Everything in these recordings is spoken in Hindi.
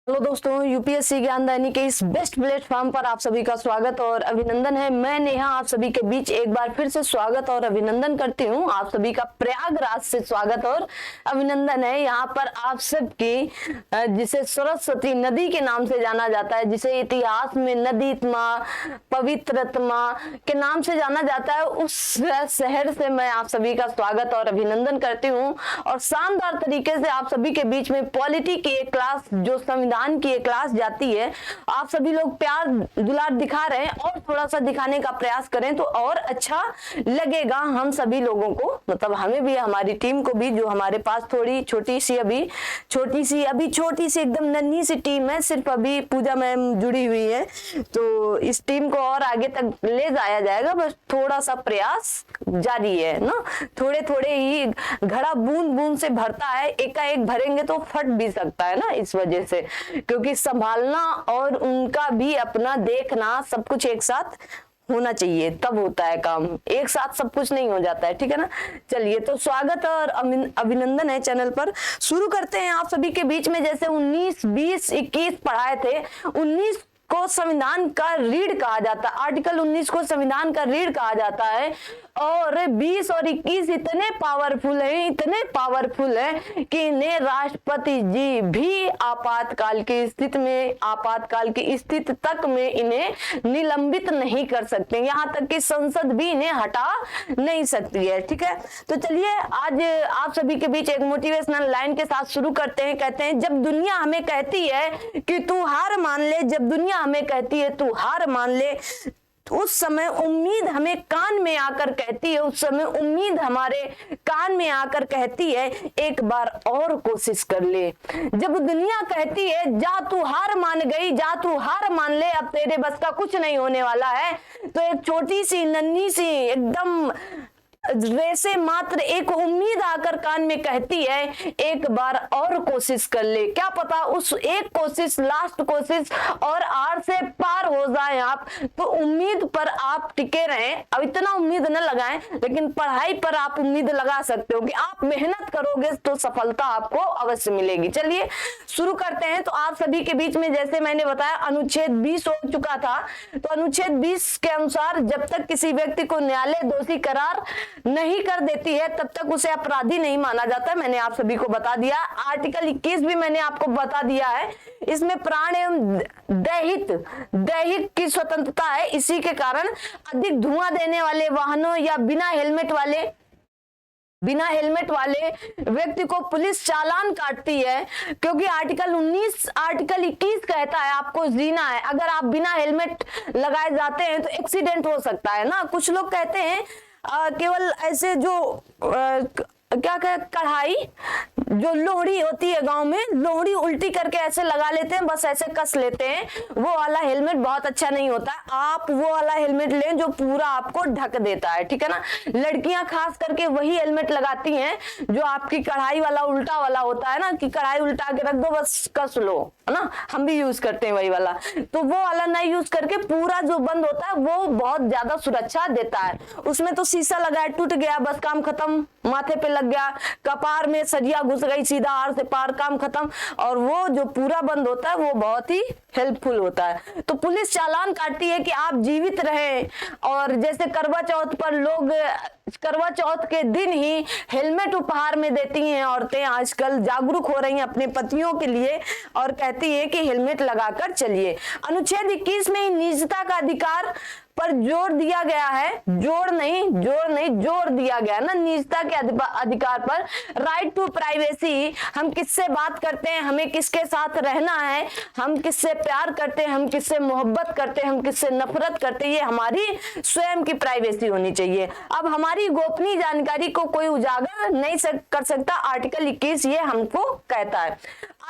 हेलो दोस्तों, यूपीएससी ज्ञानदायनी के इस बेस्ट प्लेटफॉर्म पर आप सभी का स्वागत और अभिनंदन है। मैं नेहा आप सभी के बीच एक बार फिर से स्वागत और अभिनंदन करती हूं। आप सभी का प्रयागराज से स्वागत और अभिनंदन है। यहाँ पर आप सबकी जिसे सरस्वती नदी के नाम से जाना जाता है, जिसे इतिहास में नदीत्मा, पवित्रतमा के नाम से जाना जाता है, उस शहर से मैं आप सभी का स्वागत और अभिनंदन करती हूँ। और शानदार तरीके से आप सभी के बीच में पॉलिटी की एक क्लास, जो संविधान की एक क्लास जाती है, आप सभी लोग प्यार दुलार दिखा रहे हैं और थोड़ा सा दिखाने का प्रयास करें तो और अच्छा लगेगा हम सभी लोगों को, मतलब हमें भी, हमारी टीम को भी, जो हमारे पास थोड़ी छोटी सी एकदम नन्ही सी टीम है। सिर्फ अभी पूजा मैम जुड़ी हुई है, तो इस टीम को और आगे तक ले जाया जाएगा। बस थोड़ा सा प्रयास जारी है ना, थोड़े थोड़े ही घड़ा बूंद बूंद से भरता है, एकाएक भरेंगे तो फट भी सकता है ना, इस वजह से, क्योंकि संभालना और उनका भी अपना देखना सब कुछ एक साथ होना चाहिए, तब होता है काम। एक साथ सब कुछ नहीं हो जाता है, ठीक है ना। चलिए, तो स्वागत और अभिनंदन है चैनल पर। शुरू करते हैं आप सभी के बीच में। जैसे 19, 20, 21 पढ़ाए थे, 19 को संविधान का रीढ़ कहा जाता है, आर्टिकल 19 को संविधान का रीढ़ कहा जाता है। और 20 और 21 इतने पावरफुल है कि इन्हें राष्ट्रपति जी भी आपातकाल की स्थिति में, आपातकाल की स्थिति तक में इन्हें निलंबित नहीं कर सकते, यहाँ तक कि संसद भी इन्हें हटा नहीं सकती है, ठीक है। तो चलिए, आज आप सभी के बीच एक मोटिवेशनल लाइन के साथ शुरू करते हैं। कहते हैं, जब दुनिया हमें कहती है कि तू हार मान ले, जब दुनिया हमें कहती है तू हार मान ले, उस समय उम्मीद हमें कान में आकर कहती है, उस समय उम्मीद हमारे कान में आकर कहती है, एक बार और कोशिश कर ले। जब दुनिया कहती है जा तू हार मान गई, जा तू हार मान ले, अब तेरे बस का कुछ नहीं होने वाला है, तो एक छोटी सी नन्ही सी एकदम वैसे मात्र एक उम्मीद आकर कान में कहती है, एक बार और कोशिश कर ले। क्या पता उस एक कोशिश, लास्ट कोशिश और आर से पार हो जाए आप, तो उम्मीद पर आप टिके रहें। अब इतना उम्मीद न लगाएं, लेकिन पढ़ाई पर आप उम्मीद लगा सकते हो कि आप मेहनत करोगे तो सफलता आपको अवश्य मिलेगी। चलिए शुरू करते हैं। तो आप सभी के बीच में, जैसे मैंने बताया, अनुच्छेद 20 हो चुका था। तो अनुच्छेद 20 के अनुसार जब तक किसी व्यक्ति को न्यायालय दोषी करार नहीं कर देती है, तब तक उसे अपराधी नहीं माना जाता। मैंने आप सभी को बता दिया। आर्टिकल 21 भी मैंने आपको बता दिया है। इसमें प्राण एवं दैहिक की स्वतंत्रता है। इसी के कारण अधिक धुआं देने वाले वाहनों या बिना हेलमेट वाले व्यक्ति को पुलिस चालान काटती है, क्योंकि आर्टिकल 21 कहता है आपको जीना है। अगर आप बिना हेलमेट लगाए जाते हैं तो एक्सीडेंट हो सकता है ना। कुछ लोग कहते हैं केवल ऐसे जो क्या कढ़ाई, जो लोहड़ी होती है गांव में, लोहड़ी उल्टी करके ऐसे लगा लेते हैं, बस ऐसे कस लेते हैं, वो वाला हेलमेट बहुत अच्छा नहीं होता। आप वो वाला हेलमेट लें जो पूरा आपको ढक देता है, ठीक है ना। लड़कियां खास करके वही हेलमेट लगाती हैं जो आपकी कढ़ाई वाला उल्टा वाला होता है ना, कि कढ़ाई उल्टा के रख दो, बस कस लो, है ना। हम भी यूज करते हैं वही वाला। तो वो वाला नहीं यूज करके पूरा जो बंद होता है वो बहुत ज्यादा सुरक्षा देता है। उसमें तो शीशा लगाया, टूट गया, बस काम खत्म, माथे पे लग गया, कपार में सरिया घुस गई, सीधा आर से पार, काम खत्म। और वो जो पूरा बंद होता है वो बहुत ही हेल्पफुल होता है। तो पुलिस चालान काटती है कि आप जीवित रहें। और जैसे करवा चौथ पर लोग करवा चौथ के दिन ही हेलमेट उपहार में देती हैं औरतें, आजकल जागरूक हो रही हैं अपने पतियों के लिए और कहती है कि हेलमेट लगाकर चलिए। अनुच्छेद 21 में निजता का अधिकार पर जोर दिया गया है, जोर दिया गया ना, निजता के अधिकार पर। राइट टू प्राइवेसी, हम किससे बात करते हैं, हमें किसके साथ रहना है, हम किससे प्यार करते हैं, हम किससे मोहब्बत करते हैं, हम किससे नफरत करते हैं, ये हमारी स्वयं की प्राइवेसी होनी चाहिए। अब हमारी गोपनीय जानकारी को कोई उजागर नहीं कर सकता, आर्टिकल 21 ये हमको कहता है।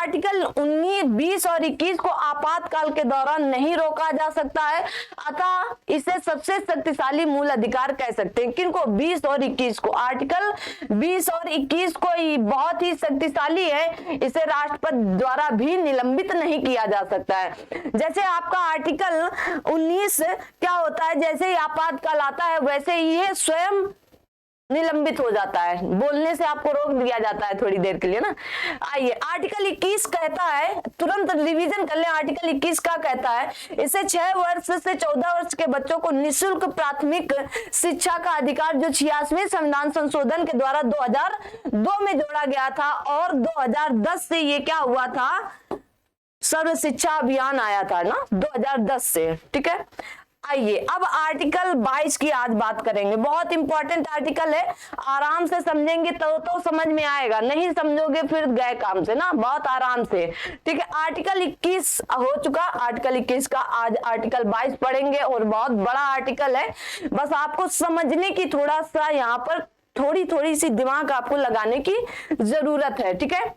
आर्टिकल 19, 20 और 21 को आपातकाल के दौरान नहीं रोका जा सकता है, अतः इसे सबसे शक्तिशाली मूल अधिकार कह सकते हैं। किनको? 20 और 21 को। आर्टिकल 20 और 21 को बहुत ही शक्तिशाली है, इसे राष्ट्रपति द्वारा भी निलंबित नहीं किया जा सकता है। जैसे आपका आर्टिकल 19 क्या होता है, जैसे ही आपातकाल आता है वैसे ही ये स्वयं निलंबित हो जाता है, बोलने से आपको रोक दिया जाता है थोड़ी देर के लिए ना। आइए आर्टिकल 21 कहता है, तुरंत रिवीजन कर लें। आर्टिकल 21 का कहता है, इसे 6 वर्ष से 14 वर्ष के बच्चों को निःशुल्क प्राथमिक शिक्षा का अधिकार जो 86वें संविधान संशोधन के द्वारा 2002 में जोड़ा गया था, और 2010 से ये क्या हुआ था, सर्व शिक्षा अभियान आया था ना 2010 से। ठीक है, आइए अब आर्टिकल 22 की आज बात करेंगे। बहुत इंपॉर्टेंट आर्टिकल है, आराम से समझेंगे तो समझ में आएगा, नहीं समझोगे फिर गए काम से ना, बहुत आराम से। ठीक है, आर्टिकल 21 हो चुका, आर्टिकल 21 का आज आर्टिकल 22 पढ़ेंगे, और बहुत बड़ा आर्टिकल है, बस आपको समझने की थोड़ा सा यहाँ पर थोड़ी सी दिमाग आपको लगाने की जरूरत है। ठीक है,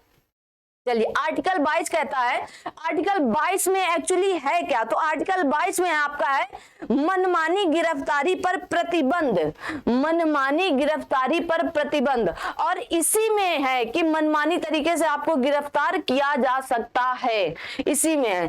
चलिए आर्टिकल 22 कहता है, आर्टिकल 22 में एक्चुअली है क्या, तो आर्टिकल 22 में आपका है मनमानी गिरफ्तारी पर प्रतिबंध, मनमानी गिरफ्तारी पर प्रतिबंध, और इसी में है कि मनमानी तरीके से आपको गिरफ्तार किया जा सकता है, इसी में है।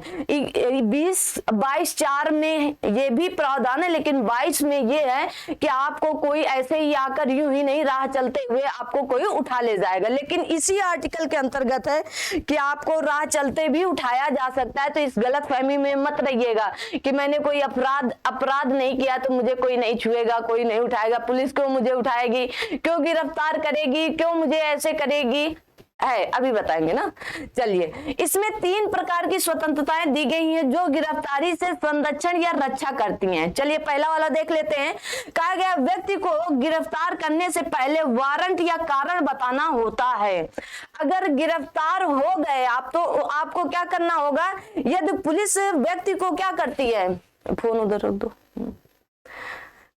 22(4) में ये भी प्रावधान है, लेकिन 22 में ये है कि आपको कोई ऐसे ही आकर यूं ही नहीं राह चलते हुए आपको कोई उठा ले जाएगा, लेकिन इसी आर्टिकल के अंतर्गत है कि आपको राह चलते भी उठाया जा सकता है। तो इस गलत फहमी में मत रहिएगा कि मैंने कोई अपराध नहीं किया तो मुझे कोई नहीं छुएगा, कोई नहीं उठाएगा, पुलिस क्यों मुझे उठाएगी, क्यों गिरफ्तार करेगी, क्यों मुझे ऐसे करेगी, है अभी बताएंगे ना। चलिए, इसमें 3 प्रकार की स्वतंत्रताएं दी गई हैं जो गिरफ्तारी से संरक्षण या रक्षा करती हैं। चलिए पहला वाला देख लेते हैं। कहा गया व्यक्ति को गिरफ्तार करने से पहले वारंट या कारण बताना होता है। अगर गिरफ्तार हो गए आप तो आपको क्या करना होगा, यदि पुलिस व्यक्ति को क्या करती है, फोन उधर रख दो,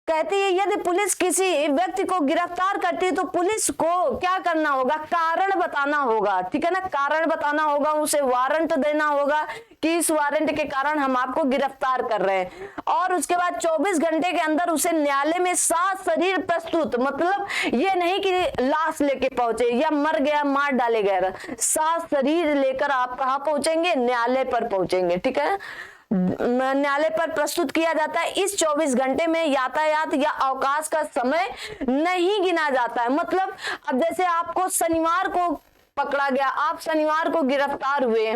कहती है यदि पुलिस किसी व्यक्ति को गिरफ्तार करती है तो पुलिस को क्या करना होगा, कारण बताना होगा। ठीक है ना, कारण बताना होगा, उसे वारंट देना होगा कि इस वारंट के कारण हम आपको गिरफ्तार कर रहे हैं, और उसके बाद 24 घंटे के अंदर उसे न्यायालय में साथ शरीर प्रस्तुत, मतलब ये नहीं कि लाश लेके पहुंचे या मर गया मार डाले गए, साथ शरीर लेकर आप कहाँ पहुंचेंगे, न्यायालय पर पहुंचेंगे। ठीक है, न्यायालय पर प्रस्तुत किया जाता है। इस 24 घंटे में यातायात या अवकाश का समय नहीं गिना जाता है। मतलब अब जैसे आपको शनिवार को पकड़ा गया, आप शनिवार को गिरफ्तार हुए,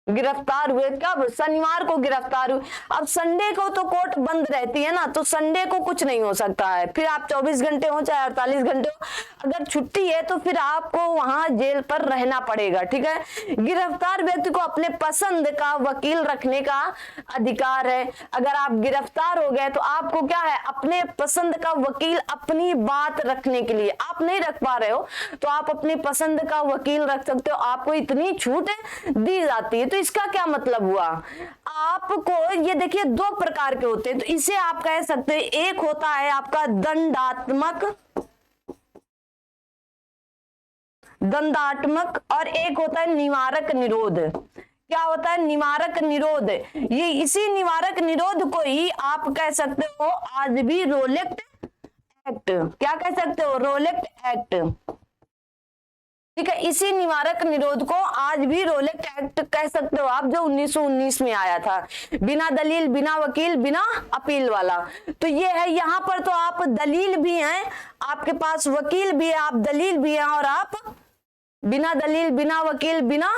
कब, शनिवार को गिरफ्तार हुए। अब संडे को तो कोर्ट बंद रहती है ना, तो संडे को कुछ नहीं हो सकता है, फिर आप 24 घंटे हो चाहे 48 घंटे हो, अगर छुट्टी है तो फिर आपको वहां जेल पर रहना पड़ेगा। ठीक है, गिरफ्तार व्यक्ति को अपने पसंद का वकील रखने का अधिकार है। अगर आप गिरफ्तार हो गए तो आपको क्या है, अपने पसंद का वकील अपनी बात रखने के लिए, आप नहीं रख पा रहे हो तो आप अपनी पसंद का वकील रख सकते हो, आपको इतनी छूट दी जाती है। तो इसका क्या मतलब हुआ, आपको ये देखिए 2 प्रकार के होते हैं, तो इसे आप कह सकते हैं, एक होता है आपका दंडात्मक और एक होता है निवारक निरोध। क्या होता है, निवारक निरोध, ये इसी निवारक निरोध को ही आप कह सकते हो आज भी रोलेक्ट एक्ट, क्या कह सकते हो, रोलेक्ट एक्ट। ठीक है, इसी निवारक निरोध को आज भी रोलेक्ट एक्ट कह सकते हो आप, जो 1919 में आया था, बिना दलील, बिना वकील, बिना अपील वाला। तो ये है, यहाँ पर तो आप दलील भी हैं, आपके पास वकील भी है, आप दलील भी हैं, और आप बिना दलील, बिना वकील, बिना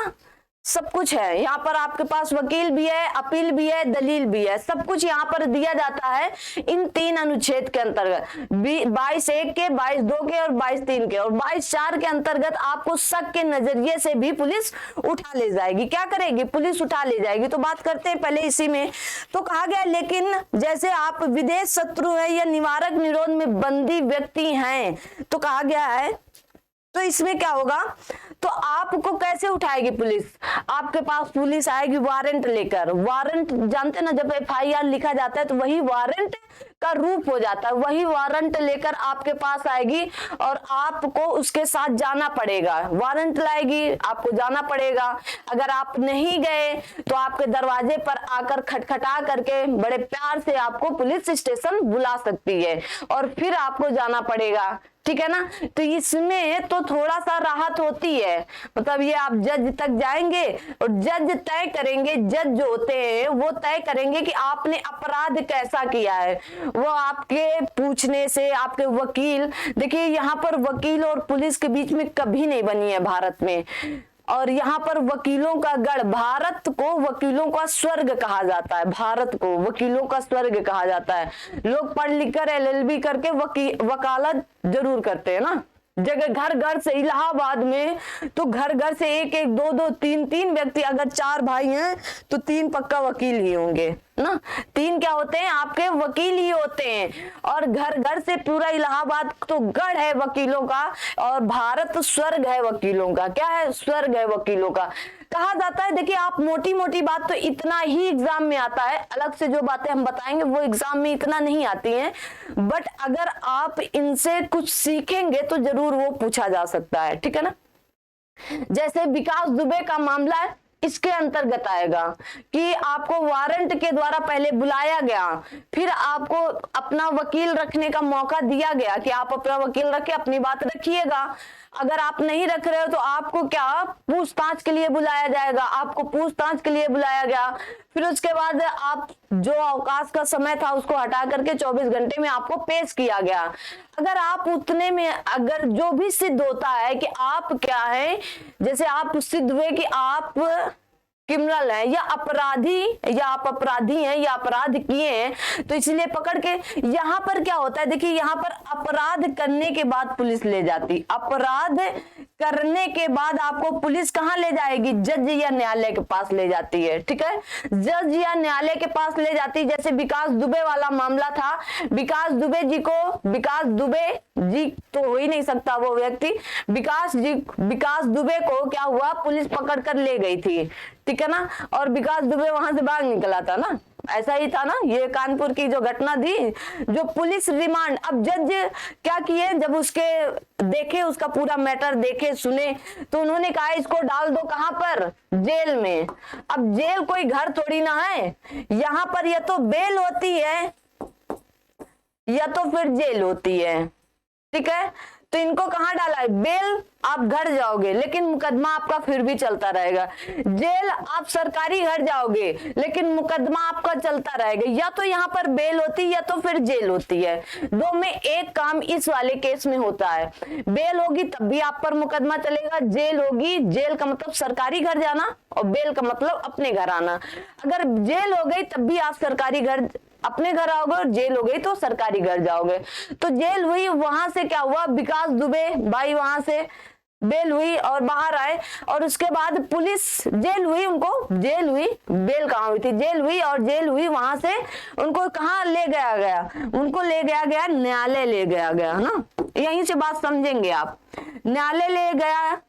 सब कुछ है। यहाँ पर आपके पास वकील भी है, अपील भी है, दलील भी है, सब कुछ यहाँ पर दिया जाता है इन 3 अनुच्छेद के अंतर्गत, 22(1) के, 22(2) के और 22(3) के। और 22(4) के अंतर्गत आपको शक के नजरिए से भी पुलिस उठा ले जाएगी, क्या करेगी, पुलिस उठा ले जाएगी। तो बात करते हैं पहले इसी में। तो कहा गया लेकिन जैसे आप विदेश शत्रु है या निवारक निरोध में बंदी व्यक्ति हैं, तो कहा गया है, तो इसमें क्या होगा, तो आपको कैसे उठाएगी पुलिस, आपके पास पुलिस आएगी वारंट लेकर। वारंट जानते ना, जब FIR लिखा जाता है तो वही वारंट का रूप हो जाता है, वही वारंट लेकर आपके पास आएगी और आपको उसके साथ जाना पड़ेगा। वारंट लाएगी, आपको जाना पड़ेगा। अगर आप नहीं गए तो आपके दरवाजे पर आकर खटखटा करके बड़े प्यार से आपको पुलिस स्टेशन बुला सकती है और फिर आपको जाना पड़ेगा। ठीक है ना। तो इसमें तो थोड़ा सा राहत होती है, मतलब ये आप जज तक जाएंगे और जज तय करेंगे, जज जो होते हैं वो तय करेंगे कि आपने अपराध कैसा किया है। वो आपके पूछने से, आपके वकील, देखिए यहाँ पर वकील और पुलिस के बीच में कभी नहीं बनी है भारत में, और यहाँ पर वकीलों का गढ़, भारत को वकीलों का स्वर्ग कहा जाता है, भारत को वकीलों का स्वर्ग कहा जाता है। लोग पढ़ लिख कर LLB करके वकालत जरूर करते हैं ना, जगह घर घर से, इलाहाबाद में तो घर घर से एक एक, दो दो, तीन तीन व्यक्ति, अगर 4 भाई हैं तो 3 पक्का वकील ही होंगे ना, 3 क्या होते हैं, आपके वकील ही होते हैं। और घर घर से पूरा इलाहाबाद तो गढ़ है वकीलों का, और भारत स्वर्ग है वकीलों का। क्या है? स्वर्ग है वकीलों का कहा जाता है। देखिए आप मोटी मोटी बात तो इतना ही एग्जाम में आता है, अलग से जो बातें हम बताएंगे वो एग्जाम में इतना नहीं आती हैं, बट अगर आप इनसे कुछ सीखेंगे तो जरूर वो पूछा जा सकता है, ठीक है ना। जैसे विकास दुबे का मामला है, इसके अंतर्गत आएगा कि आपको वारंट के द्वारा पहले बुलाया गया, फिर आपको अपना वकील रखने का मौका दिया गया कि आप अपना वकील रखे, अपनी बात रखिएगा। अगर आप नहीं रख रहे हो तो आपको क्या पूछताछ के लिए बुलाया जाएगा, आपको पूछताछ के लिए बुलाया गया। फिर उसके बाद आप जो अवकाश का समय था उसको हटा करके 24 घंटे में आपको पेश किया गया। अगर आप उतने में, अगर जो भी सिद्ध होता है कि आप क्या है, जैसे आप सिद्ध हुए कि आप क्रिमिनल है या अपराधी, या आप अपराधी हैं या अपराध किए हैं, तो इसलिए पकड़ के, यहाँ पर क्या होता है, देखिए यहाँ पर अपराध करने के बाद पुलिस ले जाती, अपराध करने के बाद आपको पुलिस कहाँ ले जाएगी, जज या न्यायालय के पास ले जाती है, ठीक है, जज या न्यायालय के पास ले जाती। जैसे विकास दुबे वाला मामला था, विकास दुबे जी तो हो ही नहीं सकता वो व्यक्ति, विकास दुबे को क्या हुआ, पुलिस पकड़ कर ले गई थी, ठीक है ना, और विकास दुबे वहां से भाग निकला था ना, ऐसा ही था ना, ये कानपुर की जो घटना थी, जो पुलिस रिमांड। अब जज क्या किए, जब उसके देखे, उसका पूरा मैटर देखे सुने, तो उन्होंने कहा इसको डाल दो कहां पर, जेल में। अब जेल कोई घर थोड़ी ना है, यहाँ पर या तो बेल होती है या तो फिर जेल होती है, ठीक है। तो इनको कहां डाला है, बेल, आप घर जाओगे लेकिन मुकदमा आपका फिर भी चलता रहेगा, जेल आप सरकारी घर जाओगे लेकिन मुकदमा आपका चलता रहेगा। या तो यहाँ पर बेल होती है या तो फिर जेल होती है, दो में एक काम इस वाले केस में होता है। बेल होगी तब भी आप पर मुकदमा चलेगा, जेल होगी, जेल का मतलब सरकारी घर जाना और बेल का मतलब अपने घर आना। अगर जेल हो गई तब भी आप सरकारी घर, अपने घर आओगे, और जेल हो गई तो सरकारी घर जाओगे। तो जेल हुई, वहां से क्या हुआ, विकास दुबे भाई वहां से बेल हुई और बाहर आए, और उसके बाद पुलिस, जेल हुई, उनको जेल हुई, बेल कहाँ हुई थी, जेल हुई, और जेल हुई, वहां से उनको कहाँ ले गया, उनको ले गया न्यायालय ले गया ना, यहीं से बात समझेंगे आप, न्यायालय ले गया,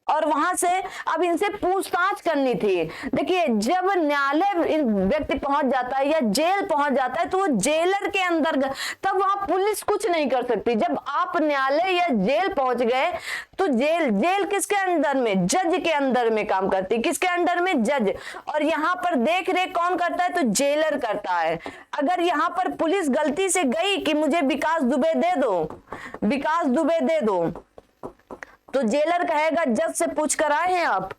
और वहां से अब इनसे पूछताछ करनी थी। देखिए जब न्यायालय व्यक्ति पहुंच जाता है या जेल पहुंच जाता है तो वो जेलर के अंदर, तब वहां पुलिस कुछ नहीं कर सकती। जब आप न्यायालय या जेल पहुंच गए तो जेल किसके अंदर में, जज के अंदर में काम करती, किसके अंडर में, जज। और यहाँ पर देख रेख कौन करता है, तो जेलर करता है। अगर यहाँ पर पुलिस गलती से गई कि मुझे विकास दुबे दे दो, तो जेलर कहेगा जज से पूछ कर आए हैं आप,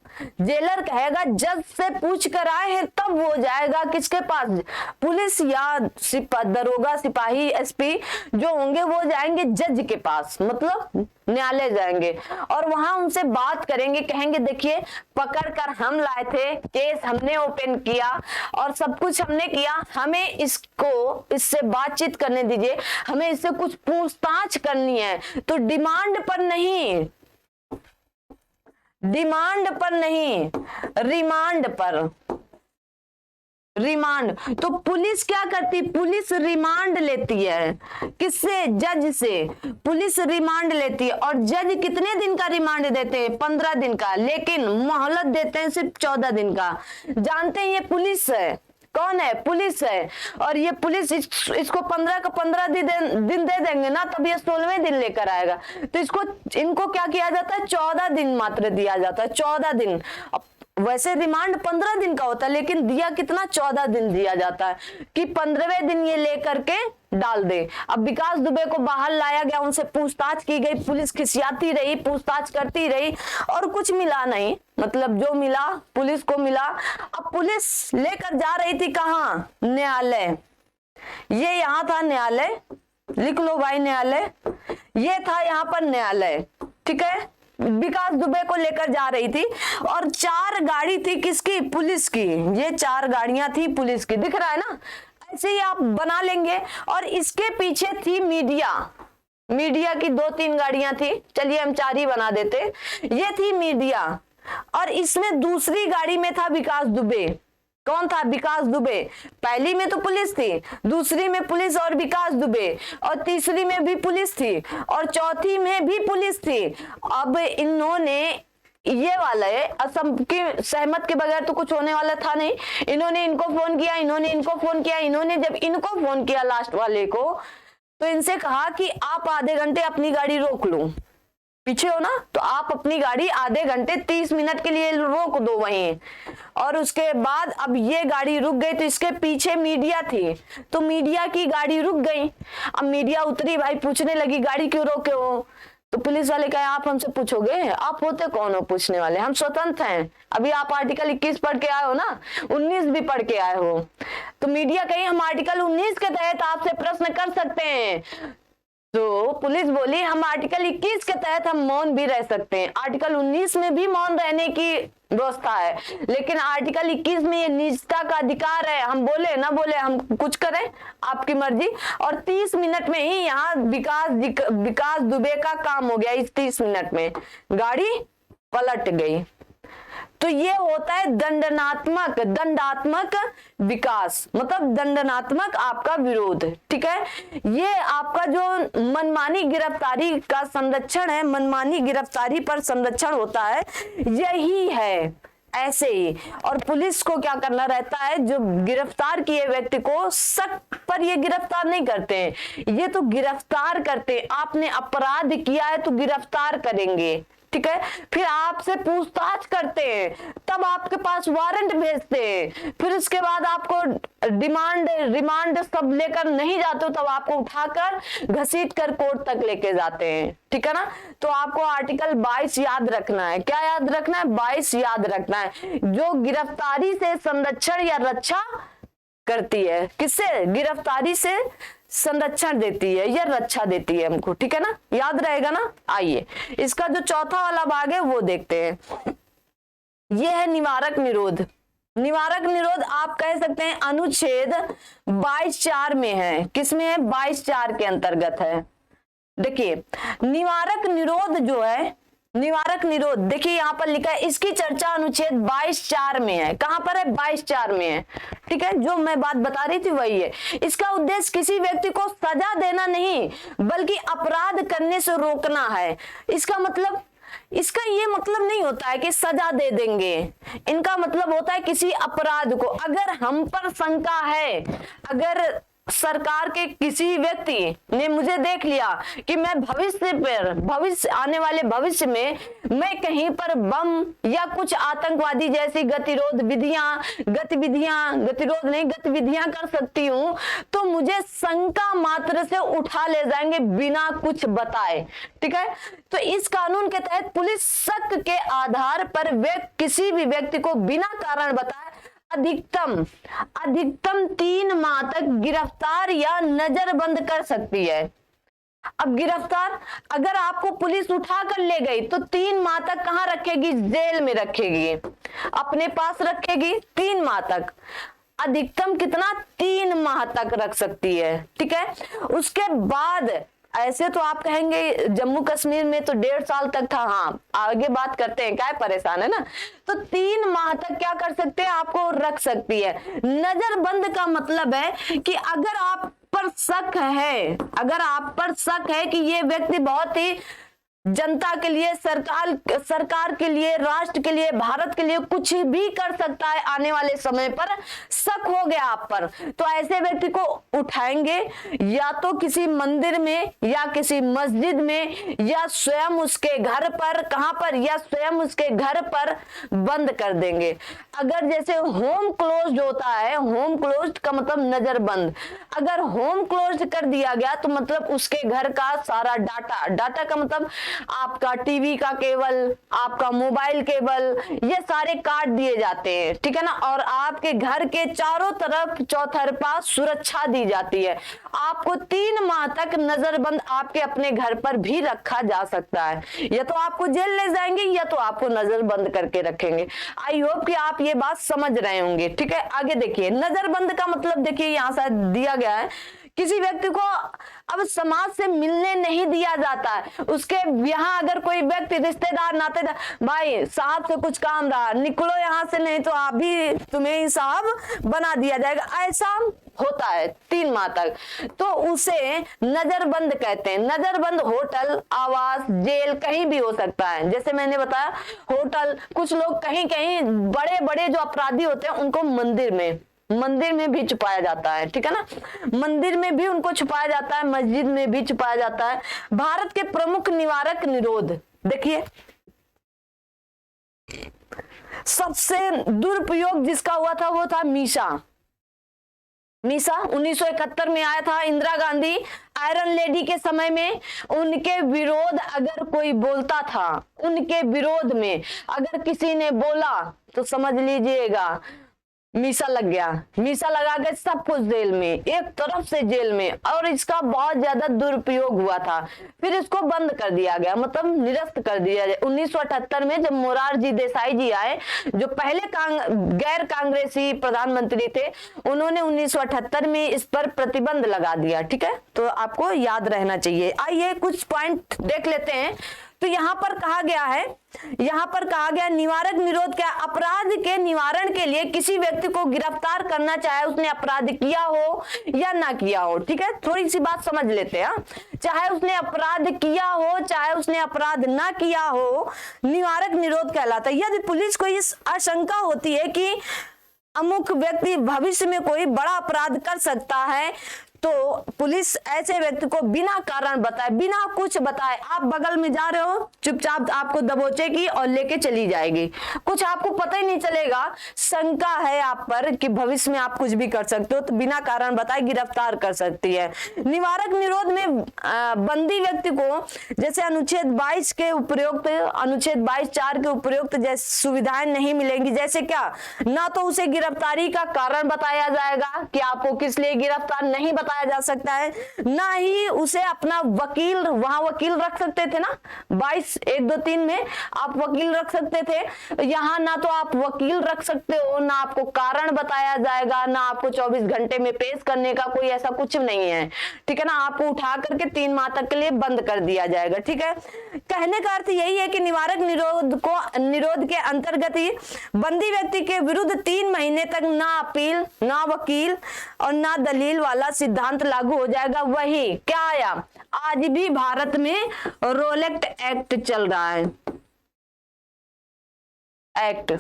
जेलर कहेगा जज से पूछ कर आए हैं, तब वो जाएगा किसके पास, पुलिस या दरोगा, सिपाही, एसपी जो होंगे वो जाएंगे जज के पास, मतलब न्यायालय जाएंगे, और वहां उनसे बात करेंगे, कहेंगे देखिए पकड़ कर हम लाए थे, केस हमने ओपन किया और सब कुछ हमने किया, हमें इससे बातचीत करने दीजिए, हमें इससे कुछ पूछताछ करनी है। तो डिमांड पर नहीं, रिमांड। तो पुलिस क्या करती, पुलिस रिमांड लेती है, किससे, जज से पुलिस रिमांड लेती है। और जज कितने दिन का रिमांड देते हैं, 15 दिन का, लेकिन मोहलत देते हैं सिर्फ 14 दिन का। जानते हैं ये पुलिस है, कौन है, पुलिस है। और ये पुलिस इसको 15 का 15 दिन दे देंगे ना, तब ये 16वें दिन लेकर आएगा। तो इनको क्या किया जाता है, 14 दिन मात्र दिया जाता है, 14 दिन। वैसे रिमांड 15 दिन का होता है, लेकिन दिया कितना, 14 दिन दिया जाता है कि 15वें दिन ये लेकर के डाल दे। अब विकास दुबे को बाहर लाया गया, उनसे पूछताछ की गई, पुलिस खिसियाती रही, पूछताछ करती रही और कुछ मिला नहीं। मतलब जो मिला पुलिस को मिला। अब पुलिस लेकर जा रही थी कहाँ, न्यायालय। ये यहाँ था न्यायालय, लिख लो भाई न्यायालय, ये था यहाँ पर न्यायालय, ठीक है। विकास दुबे को लेकर जा रही थी और 4 गाड़ी थी किसकी, पुलिस की। ये 4 गाड़ियां थी पुलिस की, दिख रहा है ना, ऐसे ही आप बना लेंगे। और इसके पीछे थी मीडिया, मीडिया की 2-3 गाड़ियां थी, चलिए हम 4 ही बना देते। ये थी मीडिया और इसमें दूसरी गाड़ी में था विकास दुबे। कौन था, विकास दुबे। पहली में तो पुलिस थी, दूसरी में पुलिस और विकास दुबे, और तीसरी में भी पुलिस थी, और चौथी में भी पुलिस थी। अब इन्होंने ये वाला है, असम की सहमत के बगैर तो कुछ होने वाला था नहीं। इन्होंने इनको फोन किया, इन्होंने इनको फोन किया, इन्होंने जब इनको फोन किया लास्ट वाले को, तो इनसे कहा कि आप आधे घंटे अपनी गाड़ी रोक लो, पीछे हो ना, तो आप अपनी गाड़ी आधे घंटे 30 मिनट के लिए रोक दो वहीं। और उसके बाद अब ये गाड़ी रुक गई, तो इसके पीछे मीडिया थी, तो मीडिया की गाड़ी रुक गई। अब मीडिया उतरी, भाई पूछने लगी गाड़ी क्यों रोके हो, तो पुलिस वाले कहे आप हमसे पूछोगे, आप होते कौन हो पूछने वाले, हम स्वतंत्र हैं। अभी आप आर्टिकल 21 पढ़ के आए हो ना, 19 भी पढ़ के आए हो। तो मीडिया कही हम आर्टिकल 19 के तहत आपसे प्रश्न कर सकते हैं। तो पुलिस बोली हम आर्टिकल 21 के तहत हम मौन भी रह सकते हैं। आर्टिकल 19 में भी मौन रहने की व्यवस्था है, लेकिन आर्टिकल 21 में ये निजता का अधिकार है, हम बोले ना बोले, हम कुछ करें, आपकी मर्जी। और 30 मिनट में ही यहाँ विकास दुबे का काम हो गया। इस 30 मिनट में गाड़ी पलट गई। तो ये होता है दंडात्मक विकास, मतलब दंडात्मक आपका विरोध, ठीक है। ये आपका जो मनमानी गिरफ्तारी का संरक्षण है, मनमानी गिरफ्तारी पर संरक्षण होता है, यही है ऐसे ही। और पुलिस को क्या करना रहता है, जो गिरफ्तार किए व्यक्ति को शक पर ये गिरफ्तार नहीं करते हैं, ये तो गिरफ्तार करते हैं। आपने अपराध किया है तो गिरफ्तार करेंगे, ठीक है। फिर आपसे पूछताछ करते हैं, तब आपके पास वारंट भेजते हैं, फिर उसके बाद आपको रिमांड सब लेकर नहीं जाते हो, तब आपको उठाकर घसीट कर कोर्ट तक लेके जाते हैं, ठीक है ना। तो आपको आर्टिकल 22 याद रखना है। क्या याद रखना है, 22 याद रखना है, जो गिरफ्तारी से संरक्षण या रक्षा करती है। किससे, गिरफ्तारी से संरक्षण देती है या रक्षा देती है हमको, ठीक है ना, याद रहेगा ना। आइए इसका जो चौथा वाला भाग है वो देखते हैं। यह है निवारक निरोध। निवारक निरोध आप कह सकते हैं अनुच्छेद 22(4) में है। किसमें है, 22(4) के अंतर्गत है। देखिए निवारक निरोध जो है, निवारक निरोध देखिए यहाँ पर लिखा है, इसकी चर्चा अनुच्छेद 22(4) में है। कहां पर है, 22(4) में है, ठीक है। जो मैं बात बता रही थी वही है। इसका उद्देश्य किसी व्यक्ति को सजा देना नहीं, बल्कि अपराध करने से रोकना है। इसका मतलब, इसका ये मतलब नहीं होता है कि सजा दे देंगे, इनका मतलब होता है किसी अपराध को, अगर हम पर शंका है, अगर सरकार के किसी व्यक्ति ने मुझे देख लिया कि मैं आने वाले भविष्य में मैं कहीं पर बम या कुछ आतंकवादी जैसी गतिविधियां कर सकती हूं, तो मुझे शंका मात्र से उठा ले जाएंगे बिना कुछ बताए, ठीक है। तो इस कानून के तहत पुलिस शक के आधार पर किसी भी व्यक्ति को बिना कारण बताए अधिकतम 3 माह तक गिरफ्तार या नजरबंद कर सकती है। अब गिरफ्तार अगर आपको पुलिस उठा कर ले गई तो 3 माह तक कहां रखेगी, जेल में रखेगी, अपने पास रखेगी 3 माह तक। अधिकतम कितना, 3 माह तक रख सकती है, ठीक है। उसके बाद ऐसे तो आप कहेंगे जम्मू कश्मीर में तो 1.5 साल तक था, हाँ आगे बात करते हैं, क्या है, परेशान है ना। तो 3 माह तक क्या कर सकते हैं, आपको रख सकती है। नजरबंद का मतलब है कि अगर आप पर शक है, अगर आप पर शक है कि ये व्यक्ति बहुत ही जनता के लिए, सरकार के लिए, राष्ट्र के लिए, भारत के लिए कुछ भी कर सकता है आने वाले समय पर। शक हो गया आप पर तो ऐसे व्यक्ति को उठाएंगे या तो किसी मंदिर में या किसी मस्जिद में या स्वयं उसके घर पर, कहां पर, या स्वयं उसके घर पर बंद कर देंगे। अगर जैसे होम क्लोज होता है, होम क्लोज का मतलब नजरबंद, अगर होम क्लोज कर दिया गया तो मतलब उसके घर का सारा डाटा का मतलब आपका टीवी का केबल, आपका मोबाइल केबल, ये सारे काट दिए जाते हैं, ठीक है ना। और आपके घर के चारों तरफ चौतरफा सुरक्षा दी जाती है। आपको 3 माह तक नजरबंद आपके अपने घर पर भी रखा जा सकता है। या तो आपको जेल ले जाएंगे या तो आपको नजरबंद करके रखेंगे। आई होप कि आप ये बात समझ रहे होंगे, ठीक है। आगे देखिए, नजरबंद का मतलब देखिए यहां से दिया गया है, किसी व्यक्ति को अब समाज से मिलने नहीं दिया जाता है। उसके यहाँ अगर कोई व्यक्ति, रिश्तेदार, नातेदार, भाई साहब से कुछ काम रहा, निकलो यहाँ से नहीं तो आप भी, तुम्हें ही साहब बना दिया जाएगा, ऐसा होता है 3 माह तक, तो उसे नजरबंद कहते हैं। नजरबंद होटल, आवास, जेल कहीं भी हो सकता है। जैसे मैंने बताया होटल, कुछ लोग कहीं कहीं बड़े बड़े जो अपराधी होते हैं उनको मंदिर में भी छुपाया जाता है, ठीक है ना। मंदिर में भी उनको छुपाया जाता है, मस्जिद में भी छुपाया जाता है। भारत के प्रमुख निवारक निरोध देखिए, सबसे दुरुपयोग जिसका हुआ था वो था मीसा 1971 में आया था। इंदिरा गांधी आयरन लेडी के समय में उनके विरोध अगर कोई बोलता था, उनके विरोध में अगर किसी ने बोला तो समझ लीजिएगा मीसा लग गया। मीसा लगा के सब कुछ जेल में, एक तरफ से जेल में, और इसका बहुत ज्यादा दुरुपयोग हुआ था। फिर इसको बंद कर दिया गया, मतलब निरस्त कर दिया गया 1978 में, जब मोरारजी देसाई जी आए, जो पहले गैर कांग्रेसी प्रधानमंत्री थे, उन्होंने 1978 में इस पर प्रतिबंध लगा दिया, ठीक है। तो आपको याद रहना चाहिए। आइए कुछ पॉइंट देख लेते हैं। तो यहाँ पर कहा गया निवारक निरोध क्या, अपराध के निवारण के लिए किसी व्यक्ति को गिरफ्तार करना, चाहे उसने अपराध किया हो या ना किया हो, ठीक है। थोड़ी सी बात समझ लेते हैं, चाहे उसने अपराध किया हो चाहे उसने अपराध ना किया हो, निवारक निरोध कहलाता है। यदि पुलिस को इस आशंका होती है कि अमुक व्यक्ति भविष्य में कोई बड़ा अपराध कर सकता है, तो पुलिस ऐसे व्यक्ति को बिना कारण बताए, बिना कुछ बताए, आप बगल में जा रहे हो, चुपचाप आपको दबोचेगी और लेके चली जाएगी। कुछ आपको पता ही नहीं चलेगा, शंका है आप पर कि भविष्य में आप कुछ भी कर सकते हो, तो बिना कारण बताए गिरफ्तार कर सकती है। निवारक निरोध में बंदी व्यक्ति को जैसे अनुच्छेद 22 के उपयुक्त, अनुच्छेद 22(4) के उपयुक्त जैसे सुविधाएं नहीं मिलेंगी। जैसे क्या, ना तो उसे गिरफ्तारी का कारण बताया जाएगा कि आपको किस लिए गिरफ्तार नहीं बताया जा सकता है, ना ही उसे अपना वकील, वहां वकील रख सकते थे ना 22(1)(2)(3) में आप वकील रख सकते थे, यहाँ ना तो आप वकील रख सकते हो, ना आपको कारण बताया जाएगा, ना आपको 24 घंटे में पेश करने का कोई ऐसा कुछ नहीं है, ठीक है ना। आपको उठा करके 3 माह तक के लिए बंद कर दिया जाएगा, ठीक है। कहने का अर्थ यही है कि निवारक निरोध के अंतर्गत ही बंदी व्यक्ति के विरुद्ध 3 महीने तक ना अपील, ना वकील और ना दलील वाला सिद्धांत लागू हो जाएगा। वही क्या आया, आज भी भारत में रोलेक्ट एक्ट चल रहा है, एक्ट,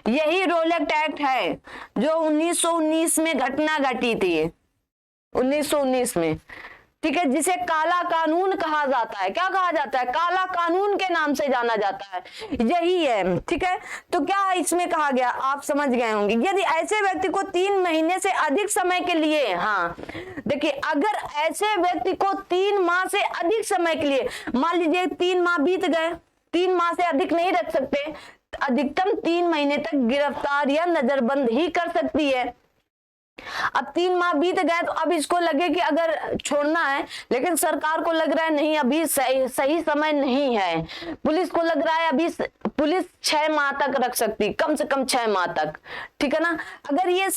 यही रोलेक्ट एक्ट है जो 1919 में घटना घटी थी, 1919 में, ठीक है, जिसे काला कानून कहा जाता है। क्या कहा जाता है? काला कानून के नाम से जाना जाता है, यही है, ठीक है। तो क्या इसमें कहा गया, आप समझ गए होंगे। यदि ऐसे व्यक्ति को 3 महीने से अधिक समय के लिए, हाँ देखिए, अगर ऐसे व्यक्ति को 3 माह से अधिक समय के लिए, मान लीजिए 3 माह बीत गए, 3 माह से अधिक नहीं रख सकते, अधिकतम 3 महीने तक गिरफ्तार या नजरबंद ही कर सकती है। अब 3 माह बीत गए तो अब इसको लगे कि अगर छोड़ना है, लेकिन सरकार को लग रहा है नहीं अभी सही समय नहीं है, पुलिस को लग रहा है अभी पुलिस 6 माह तक रख सकती, कम से कम 6 माह तक, ठीक है ना। अगर ये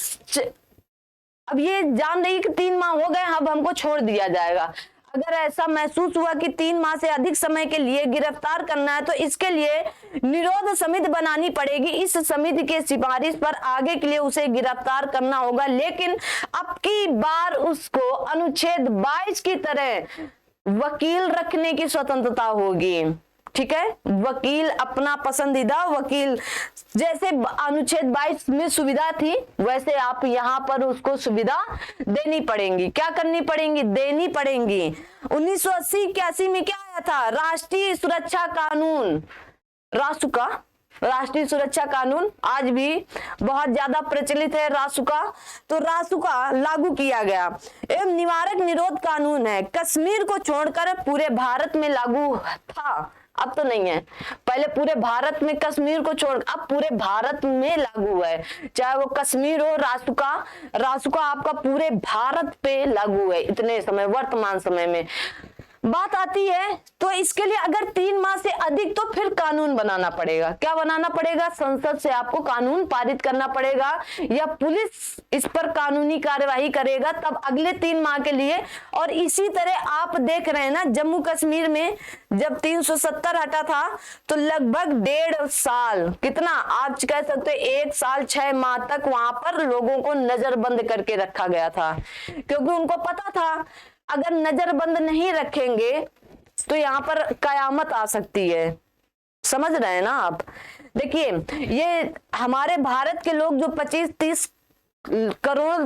अब ये जान रही कि 3 माह हो गए, अब हमको छोड़ दिया जाएगा, अगर ऐसा महसूस हुआ कि 3 माह से अधिक समय के लिए गिरफ्तार करना है, तो इसके लिए निरोध समिति बनानी पड़ेगी। इस समिति के सिफारिश पर आगे के लिए उसे गिरफ्तार करना होगा, लेकिन अब की बार उसको अनुच्छेद 22 की तरह वकील रखने की स्वतंत्रता होगी, ठीक है। वकील, अपना पसंदीदा वकील, जैसे अनुच्छेद 22 में सुविधा थी वैसे आप यहाँ पर उसको सुविधा देनी पड़ेगी। क्या करनी पड़ेगी? देनी पड़ेगी। 1980-81 में क्या आया था? राष्ट्रीय सुरक्षा कानून, रासुका, राष्ट्रीय सुरक्षा कानून आज भी बहुत ज्यादा प्रचलित है, रासुका। तो रासुका लागू किया गया। एवं निवारक निरोध कानून है, कश्मीर को छोड़कर पूरे भारत में लागू था, अब तो नहीं है। पहले पूरे भारत में, कश्मीर को छोड़, अब पूरे भारत में लागू है। चाहे वो कश्मीर हो, रासुका, रासुका आपका पूरे भारत पे लागू है इतने समय, वर्तमान समय में। बात आती है तो इसके लिए अगर 3 माह से अधिक तो फिर कानून बनाना पड़ेगा। क्या बनाना पड़ेगा? संसद से आपको कानून पारित करना पड़ेगा या पुलिस इस पर कानूनी कार्यवाही करेगा तब अगले 3 माह के लिए। और इसी तरह आप देख रहे हैं ना, जम्मू कश्मीर में जब 370 हटा था तो लगभग 1.5 साल, कितना आप कह सकते हैं 1 साल 6 माह तक वहां पर लोगों को नजरबंद करके रखा गया था, क्योंकि उनको पता था अगर नजरबंद नहीं रखेंगे तो यहाँ पर कयामत आ सकती है। समझ रहे हैं ना आप? देखिए, ये हमारे भारत के लोग जो 25-30 करोड़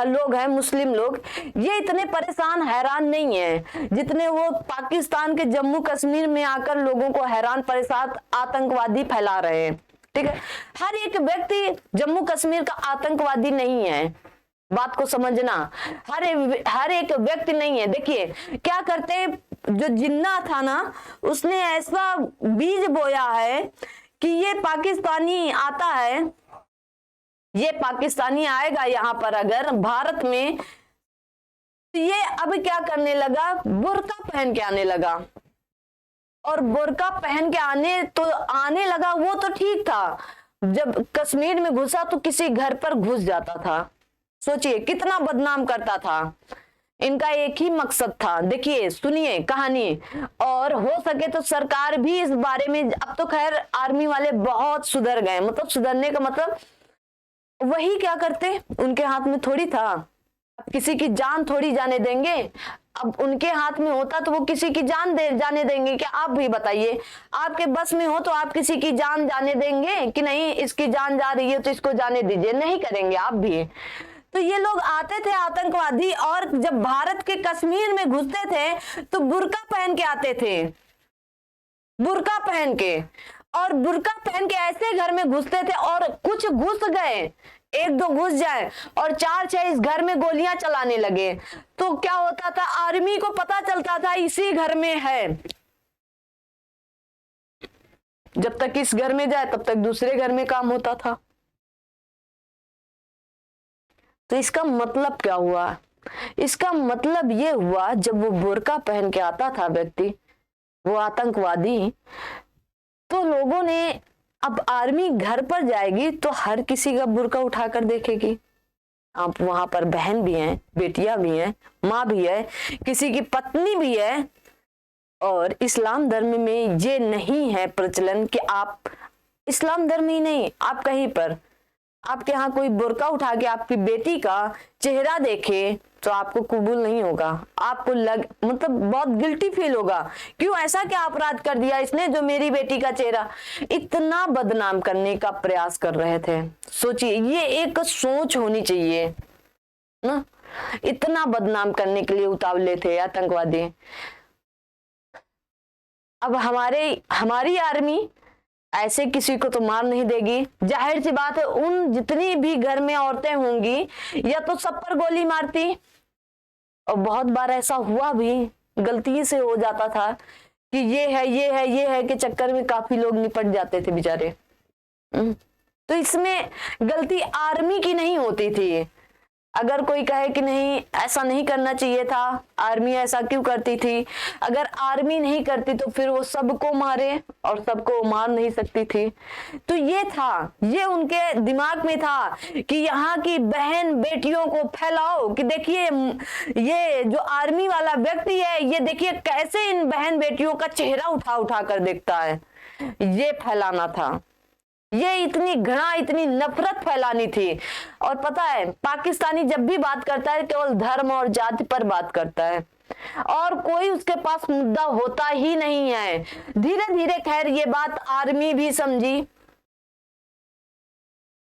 लोग हैं, मुस्लिम लोग, ये इतने परेशान हैरान नहीं है जितने वो पाकिस्तान के जम्मू कश्मीर में आकर लोगों को हैरान परेशान आतंकवादी फैला रहे हैं, ठीक है। हर एक व्यक्ति जम्मू कश्मीर का आतंकवादी नहीं है, बात को समझना। हर एक व्यक्ति नहीं है। देखिए क्या करते हैं, जो जिन्ना था ना उसने ऐसा बीज बोया है कि ये पाकिस्तानी आता है, ये पाकिस्तानी आएगा यहाँ पर अगर भारत में, तो ये अब क्या करने लगा, बुर्का पहन के आने लगा। और बुर्का पहन के आने लगा वो तो ठीक था, जब कश्मीर में घुसा तो किसी घर पर घुस जाता था। सोचिए कितना बदनाम करता था। इनका एक ही मकसद था। देखिए सुनिए कहानी, और हो सके तो सरकार भी इस बारे में, अब तो खैर आर्मी वाले बहुत सुधर गए, मतलब सुधरने का मतलब वही क्या करते, उनके हाथ में थोड़ी था, अब किसी की जान थोड़ी जाने देंगे। अब उनके हाथ में होता तो वो किसी की जान जाने देंगे क्या? आप भी बताइए, आपके बस में हो तो आप किसी की जान जाने देंगे कि नहीं, इसकी जान जा रही है तो इसको जाने दीजिए? नहीं करेंगे आप भी। तो ये लोग आते थे आतंकवादी, और जब भारत के कश्मीर में घुसते थे तो बुर्का पहन के आते थे, बुर्का पहन के, और बुर्का पहन के ऐसे घर में घुसते थे, और कुछ घुस गए, 1-2 घुस जाए और 4-6 इस घर में गोलियां चलाने लगे, तो क्या होता था, आर्मी को पता चलता था इसी घर में है। जब तक इस घर में जाए तब तक दूसरे घर में काम होता था। तो इसका मतलब क्या हुआ? इसका मतलब ये हुआ, जब वो बुर्का पहन के आता था व्यक्ति, वो आतंकवादी, तो लोगों ने, अब आर्मी घर पर जाएगी तो हर किसी का बुर्का उठाकर देखेगी। आप वहां पर बहन भी हैं, बेटियां भी हैं, माँ भी है, किसी की पत्नी भी है। और इस्लाम धर्म में ये नहीं है प्रचलन कि आप, इस्लाम धर्म ही नहीं, आप कहीं पर आपके यहाँ कोई बुर्का उठा के आपकी बेटी का चेहरा देखे तो आपको कबूल नहीं होगा। आपको मतलब बहुत गिल्टी फील होगा, क्यों, ऐसा क्या अपराध कर दिया इसने जो मेरी बेटी का चेहरा, इतना बदनाम करने का प्रयास कर रहे थे। सोचिए, ये एक सोच होनी चाहिए ना, इतना बदनाम करने के लिए उतावले थे आतंकवादी। अब हमारी आर्मी ऐसे किसी को तो मार नहीं देगी, जाहिर सी बात है। उन जितनी भी घर में औरतें होंगी या तो सब पर गोली मारती, और बहुत बार ऐसा हुआ भी, गलती से हो जाता था कि ये है के चक्कर में काफी लोग निपट जाते थे बेचारे। तो इसमें गलती आर्मी की नहीं होती थी। अगर कोई कहे कि नहीं ऐसा नहीं करना चाहिए था, आर्मी ऐसा क्यों करती थी, अगर आर्मी नहीं करती तो फिर वो सबको मारे, और सबको मार नहीं सकती थी। तो ये था, ये उनके दिमाग में था कि यहाँ की बहन बेटियों को फैलाओ कि देखिए ये जो आर्मी वाला व्यक्ति है, ये देखिए कैसे इन बहन बेटियों का चेहरा उठा उठा कर देखता है, ये फैलाना था। ये इतनी घृणा, इतनी नफरत फैलानी थी। और पता है पाकिस्तानी जब भी बात करता है केवल धर्म और जाति पर बात करता है। और कोई उसके पास मुद्दा होता ही नहीं है। धीरे धीरे खैर ये बात आर्मी भी समझी।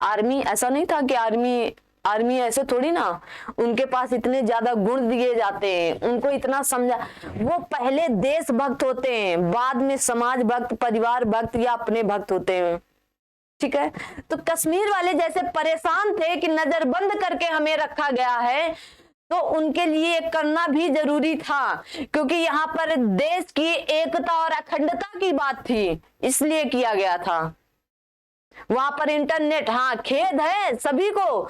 आर्मी ऐसा नहीं था कि आर्मी ऐसे थोड़ी ना, उनके पास इतने ज्यादा गुण दिए जाते हैं, उनको इतना समझा। वो पहले देशभक्त होते हैं, बाद में समाज भक्त, परिवार भक्त या अपने भक्त होते हैं। ठीक है, तो कश्मीर वाले जैसे परेशान थे कि नजरबंद करके हमें रखा गया है, तो उनके लिए करना भी जरूरी था, क्योंकि यहाँ पर देश की एकता और अखंडता की बात थी, इसलिए किया गया था। वहां पर इंटरनेट, हाँ खेद है सभी को,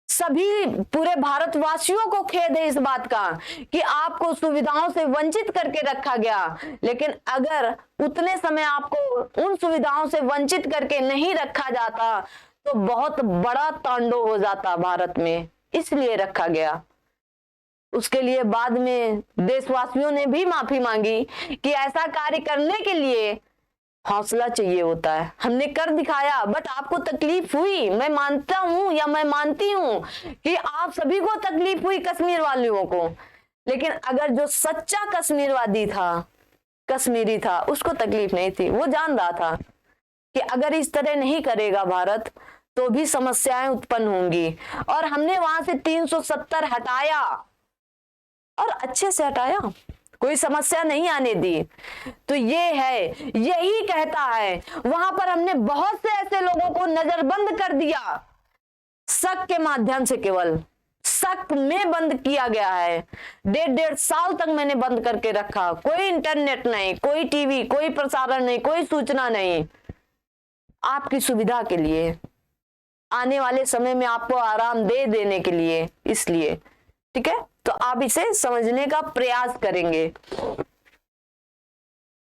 सभी पूरे भारतवासियों को खेद है इस बात का कि आपको सुविधाओं से वंचित करके रखा गया। लेकिन अगर उतने समय आपको उन सुविधाओं से वंचित करके नहीं रखा जाता तो बहुत बड़ा तांडव हो जाता भारत में, इसलिए रखा गया। उसके लिए बाद में देशवासियों ने भी माफी मांगी कि ऐसा कार्य करने के लिए हौसला चाहिए होता है। हमने कर दिखाया, बट आपको तकलीफ हुई, मैं मानता हूं या मैं मानती हूं कि आप सभी को तकलीफ हुई कश्मीर वालियों को। लेकिन अगर जो सच्चा कश्मीरवादी था, कश्मीरी था, उसको तकलीफ नहीं थी। वो जान रहा था कि अगर इस तरह नहीं करेगा भारत तो भी समस्याएं उत्पन्न होंगी। और हमने वहां से 370 हटाया और अच्छे से हटाया, कोई समस्या नहीं आने दी। तो ये है, यही कहता है। वहां पर हमने बहुत से ऐसे लोगों को नजरबंद कर दिया, शक के माध्यम से, केवल शक में बंद किया गया है। 1.5 साल तक मैंने बंद करके रखा, कोई इंटरनेट नहीं, कोई टीवी, कोई प्रसारण नहीं, कोई सूचना नहीं, आपकी सुविधा के लिए, आने वाले समय में आपको आराम देने के लिए, इसलिए। ठीक है, तो आप इसे समझने का प्रयास करेंगे।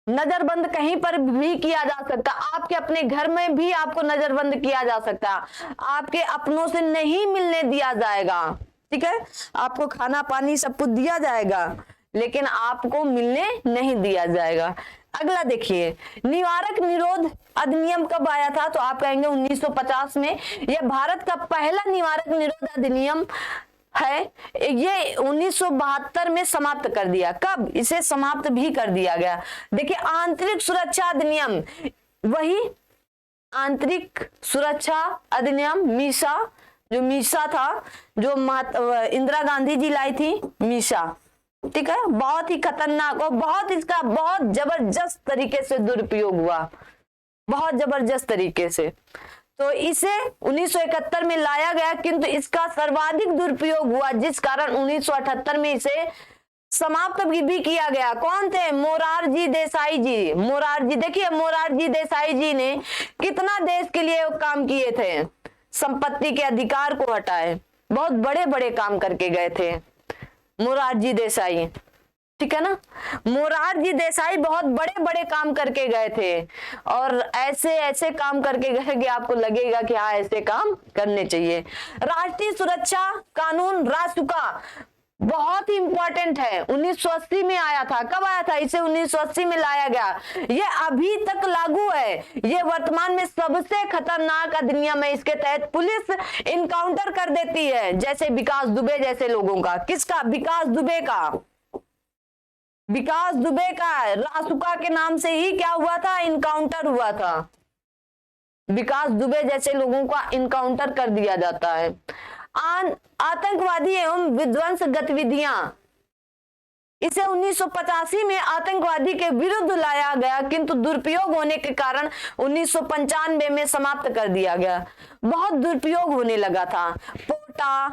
नजरबंद कहीं पर भी किया जा सकता, आपके अपने घर में भी आपको नजरबंद किया जा सकता, आपके अपनों से नहीं मिलने दिया जाएगा। ठीक है, आपको खाना पानी सब कुछ दिया जाएगा, लेकिन आपको मिलने नहीं दिया जाएगा। अगला देखिए, निवारक निरोध अधिनियम कब आया था? तो आप कहेंगे 1950 में। यह भारत का पहला निवारक निरोध अधिनियम है। ये 1972 में समाप्त कर दिया। कब? इसे समाप्त भी कर दिया गया। देखिए, आंतरिक सुरक्षा अधिनियम, वही आंतरिक सुरक्षा अधिनियम मीसा, जो मीसा था, जो इंदिरा गांधी जी लाई थी, मीसा। ठीक है, बहुत ही खतरनाक और बहुत जबरदस्त तरीके से दुरुपयोग हुआ, बहुत जबरदस्त तरीके से। तो इसे 1971 में लाया गया, किंतु इसका सर्वाधिक दुरुपयोग हुआ, जिस कारण 1978 में इसे समाप्त भी किया गया। कौन थे? मोरारजी देसाई जी। मोरारजी, देखिए मोरारजी देसाई जी ने कितना देश के लिए काम किए थे, संपत्ति के अधिकार को हटाए, बहुत बड़े बड़े काम करके गए थे मोरारजी देसाई। ठीक है ना, मोरारजी देसाई बहुत बड़े बड़े काम करके गए थे, और ऐसे ऐसे काम करके गए कि आपको लगेगा कि हाँ ऐसे काम करने चाहिए। राष्ट्रीय सुरक्षा कानून, रासुका, बहुत ही इंपॉर्टेंट है। 1980 में आया था। कब आया था? इसे 1980 में लाया गया। ये अभी तक लागू है। ये वर्तमान में सबसे खतरनाक अधिनियम है। इसके तहत पुलिस इनकाउंटर कर देती है, जैसे विकास दुबे जैसे लोगों का। किसका? विकास दुबे का। विकास दुबे का रासुका के नाम से ही क्या हुआ था? इनकाउंटर हुआ था। विकास दुबे जैसे लोगों का इनकाउंटर कर दिया जाता है। आतंकवादी एवं विध्वंस गतिविधियां, इसे 1985 में आतंकवादी के विरुद्ध लाया गया, किंतु दुरुपयोग होने के कारण 1995 में समाप्त कर दिया गया। बहुत दुरुपयोग होने लगा था। पोटा,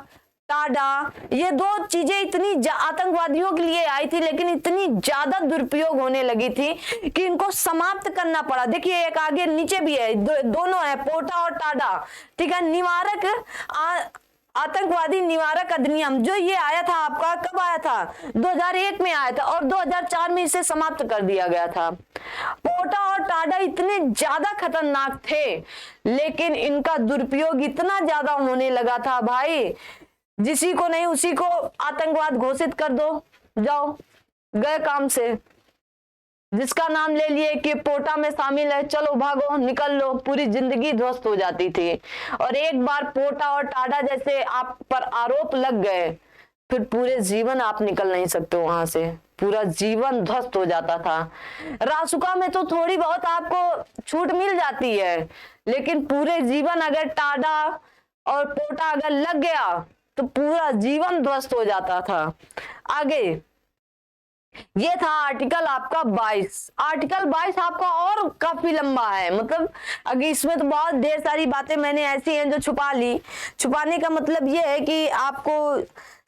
टाडा, ये दो चीजें इतनी आतंकवादियों के लिए आई थी, लेकिन इतनी ज्यादा दुरुपयोग होने लगी थी कि इनको समाप्त करना पड़ा। देखिए, एक आगे नीचे भी है, दोनों है, पोटा और टाडा। ठीक है, निवारक आतंकवादी निवारक अधिनियम, जो ये आया था आपका, कब आया था? 2001 में आया था, और 2004 में इसे समाप्त कर दिया गया था। पोटा और टाडा इतने ज्यादा खतरनाक थे, लेकिन इनका दुरुपयोग इतना ज्यादा होने लगा था भाई, जिसी को नहीं उसी को आतंकवाद घोषित कर दो, जाओ गए काम से। जिसका नाम ले लिए कि पोटा में शामिल है, चलो भागो, निकल लो, पूरी जिंदगी ध्वस्त हो जाती थी। और एक बार पोटा और टाडा जैसे आप पर आरोप लग गए फिर पूरे जीवन आप निकल नहीं सकते वहां से, पूरा जीवन ध्वस्त हो जाता था। रासुका में तो थोड़ी बहुत आपको छूट मिल जाती है, लेकिन पूरे जीवन अगर टाडा और पोटा अगर लग गया तो पूरा जीवन ध्वस्त हो जाता था। आगे ये था आर्टिकल आपका 22। आर्टिकल 22 आपका और काफी लंबा है, मतलब अगर इसमें तो बहुत ढेर सारी बातें मैंने ऐसी हैं जो छुपा ली। छुपाने का मतलब ये है कि आपको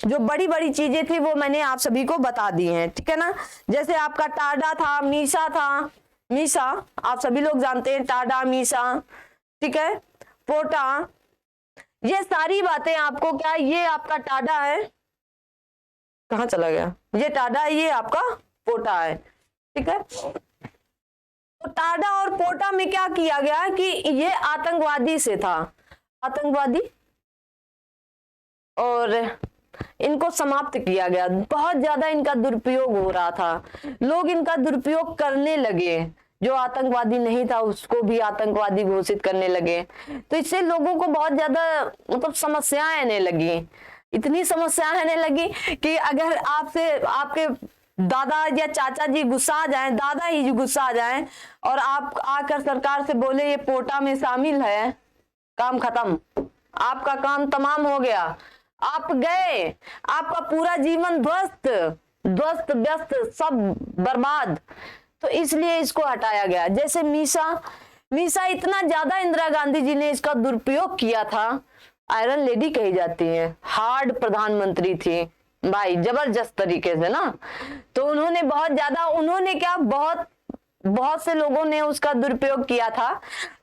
जो बड़ी बड़ी चीजें थी वो मैंने आप सभी को बता दी हैं, ठीक है ना। जैसे आपका टाडा था, मीसा था, मीसा आप सभी लोग जानते हैं, टाडा मीसा, ठीक है, पोटा, ये सारी बातें आपको क्या, ये आपका टाडा है, कहाँ चला गया, ये टाडा है, ये आपका पोटा है, ठीक है। तो टाडा और पोटा में क्या किया गया कि ये आतंकवादी से था, आतंकवादी, और इनको समाप्त किया गया। बहुत ज्यादा इनका दुरुपयोग हो रहा था, लोग इनका दुरुपयोग करने लगे, जो आतंकवादी नहीं था उसको भी आतंकवादी घोषित करने लगे। तो इससे लोगों को बहुत ज्यादा मतलब समस्याएं आने लगी, इतनी समस्याएं आने लगी कि अगर आपसे आपके दादा या चाचा जी गुस्सा आ जाएं, दादा ही गुस्सा आ जाएं और आप आकर सरकार से बोले ये पोटा में शामिल है, काम खत्म, आपका काम तमाम हो गया, आप गए, आपका पूरा जीवन ध्वस्त ध्वस्त व्यस्त, सब बर्बाद। तो इसलिए इसको हटाया गया। जैसे मीसा इतना ज्यादा इंदिरा गांधी जी ने इसका दुरुपयोग किया था, आयरन लेडी कही जाती है, हार्ड प्रधानमंत्री थी भाई, जबरदस्त तरीके से ना। तो उन्होंने बहुत ज्यादा, उन्होंने क्या, बहुत से लोगों ने उसका दुरुपयोग किया था।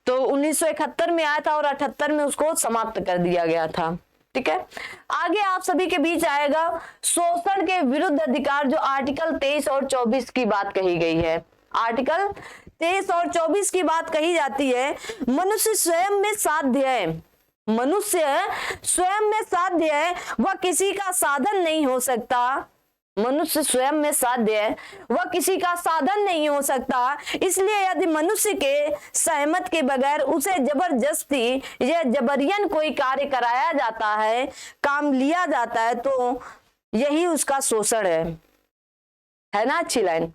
तो 1971 में आया था और 78 में उसको समाप्त कर दिया गया था, ठीक है। आगे आप सभी के बीच आएगा शोषण के विरुद्ध अधिकार, जो आर्टिकल 23 और 24 की बात कही गई है। आर्टिकल 23 और 24 की बात कही जाती है, मनुष्य स्वयं में साध्य है, मनुष्य स्वयं में साध्य है, वह किसी का साधन नहीं हो सकता। मनुष्य स्वयं में साध्य है, वह किसी का साधन नहीं हो सकता। इसलिए यदि मनुष्य के सहमत के बगैर उसे जबरदस्ती या जबरियन कोई कार्य कराया जाता है, काम लिया जाता है, तो यही उसका शोषण है ना। अच्छी लाइन,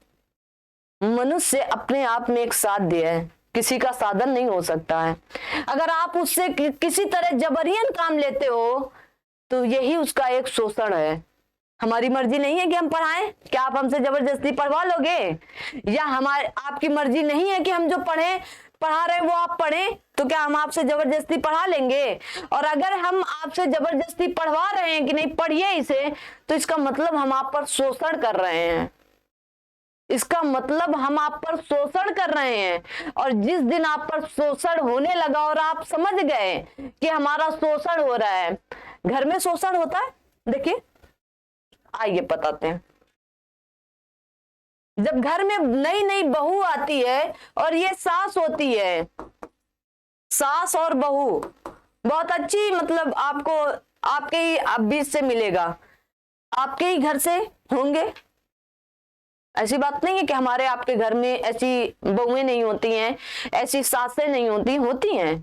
मनुष्य अपने आप में एक साध्य है, किसी का साधन नहीं हो सकता है। अगर आप उससे किसी तरह जबरियन काम लेते हो तो यही उसका एक शोषण है। हमारी मर्जी नहीं है कि हम पढ़ाएं, क्या आप हमसे जबरदस्ती पढ़वा लोगे? या आपकी मर्जी नहीं है कि हम जो पढ़ा रहे वो आप पढ़ें, तो क्या हम आपसे जबरदस्ती पढ़ा लेंगे? और अगर हम आपसे जबरदस्ती पढ़वा रहे हैं कि नहीं पढ़िए इसे, तो इसका मतलब हम आप पर शोषण कर रहे हैं, इसका मतलब हम आप पर शोषण कर रहे हैं। और जिस दिन आप पर शोषण होने लगा और आप समझ गए कि हमारा शोषण हो रहा है, घर में शोषण होता है, देखिए आइए बताते हैं। जब घर में नई नई बहू आती है और ये सास होती है, सास और बहू बहुत अच्छी, मतलब आपको आपके ही बीच से मिलेगा, आपके ही घर से होंगे। ऐसी बात नहीं है कि हमारे आपके घर में ऐसी बहुएं नहीं होती हैं, ऐसी सासें नहीं होती हैं।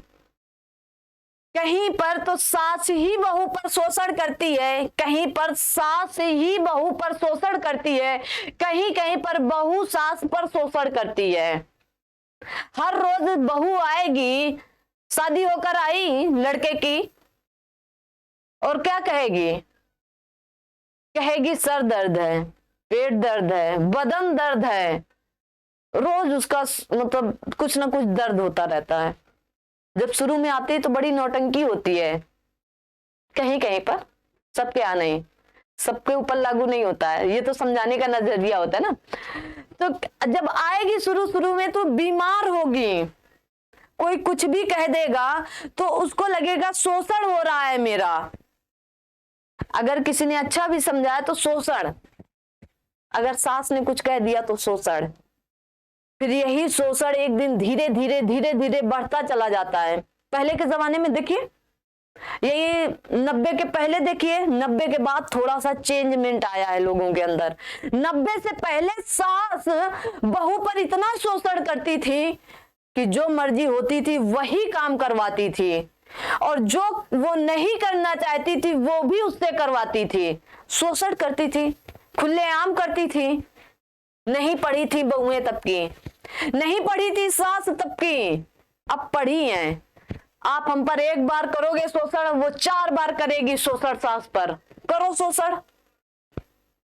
कहीं पर तो सास ही बहू पर शोषण करती है, कहीं पर सास ही बहू पर शोषण करती है, कहीं कहीं पर बहू सास पर शोषण करती है। हर रोज बहू आएगी, शादी होकर आई लड़के की, और क्या कहेगी? कहेगी सर दर्द है, पेट दर्द है, बदन दर्द है, रोज उसका मतलब कुछ ना कुछ दर्द होता रहता है। जब शुरू में आती है तो बड़ी नौटंकी होती है, कहीं कहीं पर, सबके यहाँ नहीं, सबके ऊपर लागू नहीं होता है, ये तो समझाने का नजरिया होता है ना। तो जब आएगी शुरू में तो बीमार होगी, कोई कुछ भी कह देगा तो उसको लगेगा शोषण हो रहा है मेरा। अगर किसी ने अच्छा भी समझाया तो शोषण, अगर सास ने कुछ कह दिया तो शोषण। फिर यही शोषण एक दिन धीरे धीरे बढ़ता चला जाता है। पहले के जमाने में देखिए, यही 90 के पहले देखिए, 90 के बाद थोड़ा सा चेंजमेंट आया है लोगों के अंदर। 90 से पहले सास बहू पर इतना शोषण करती थी कि जो मर्जी होती थी वही काम करवाती थी। और जो वो नहीं करना चाहती थी वो भी उससे करवाती थी, शोषण करती थी, खुलेआम करती थी। नहीं पढ़ी थी बहुएं तब की, नहीं पढ़ी थी सास तब की, अब पढ़ी हैं। आप हम पर एक बार करोगे शोषण, वो 4 बार करेगी शोषण सास पर। करो शोषण।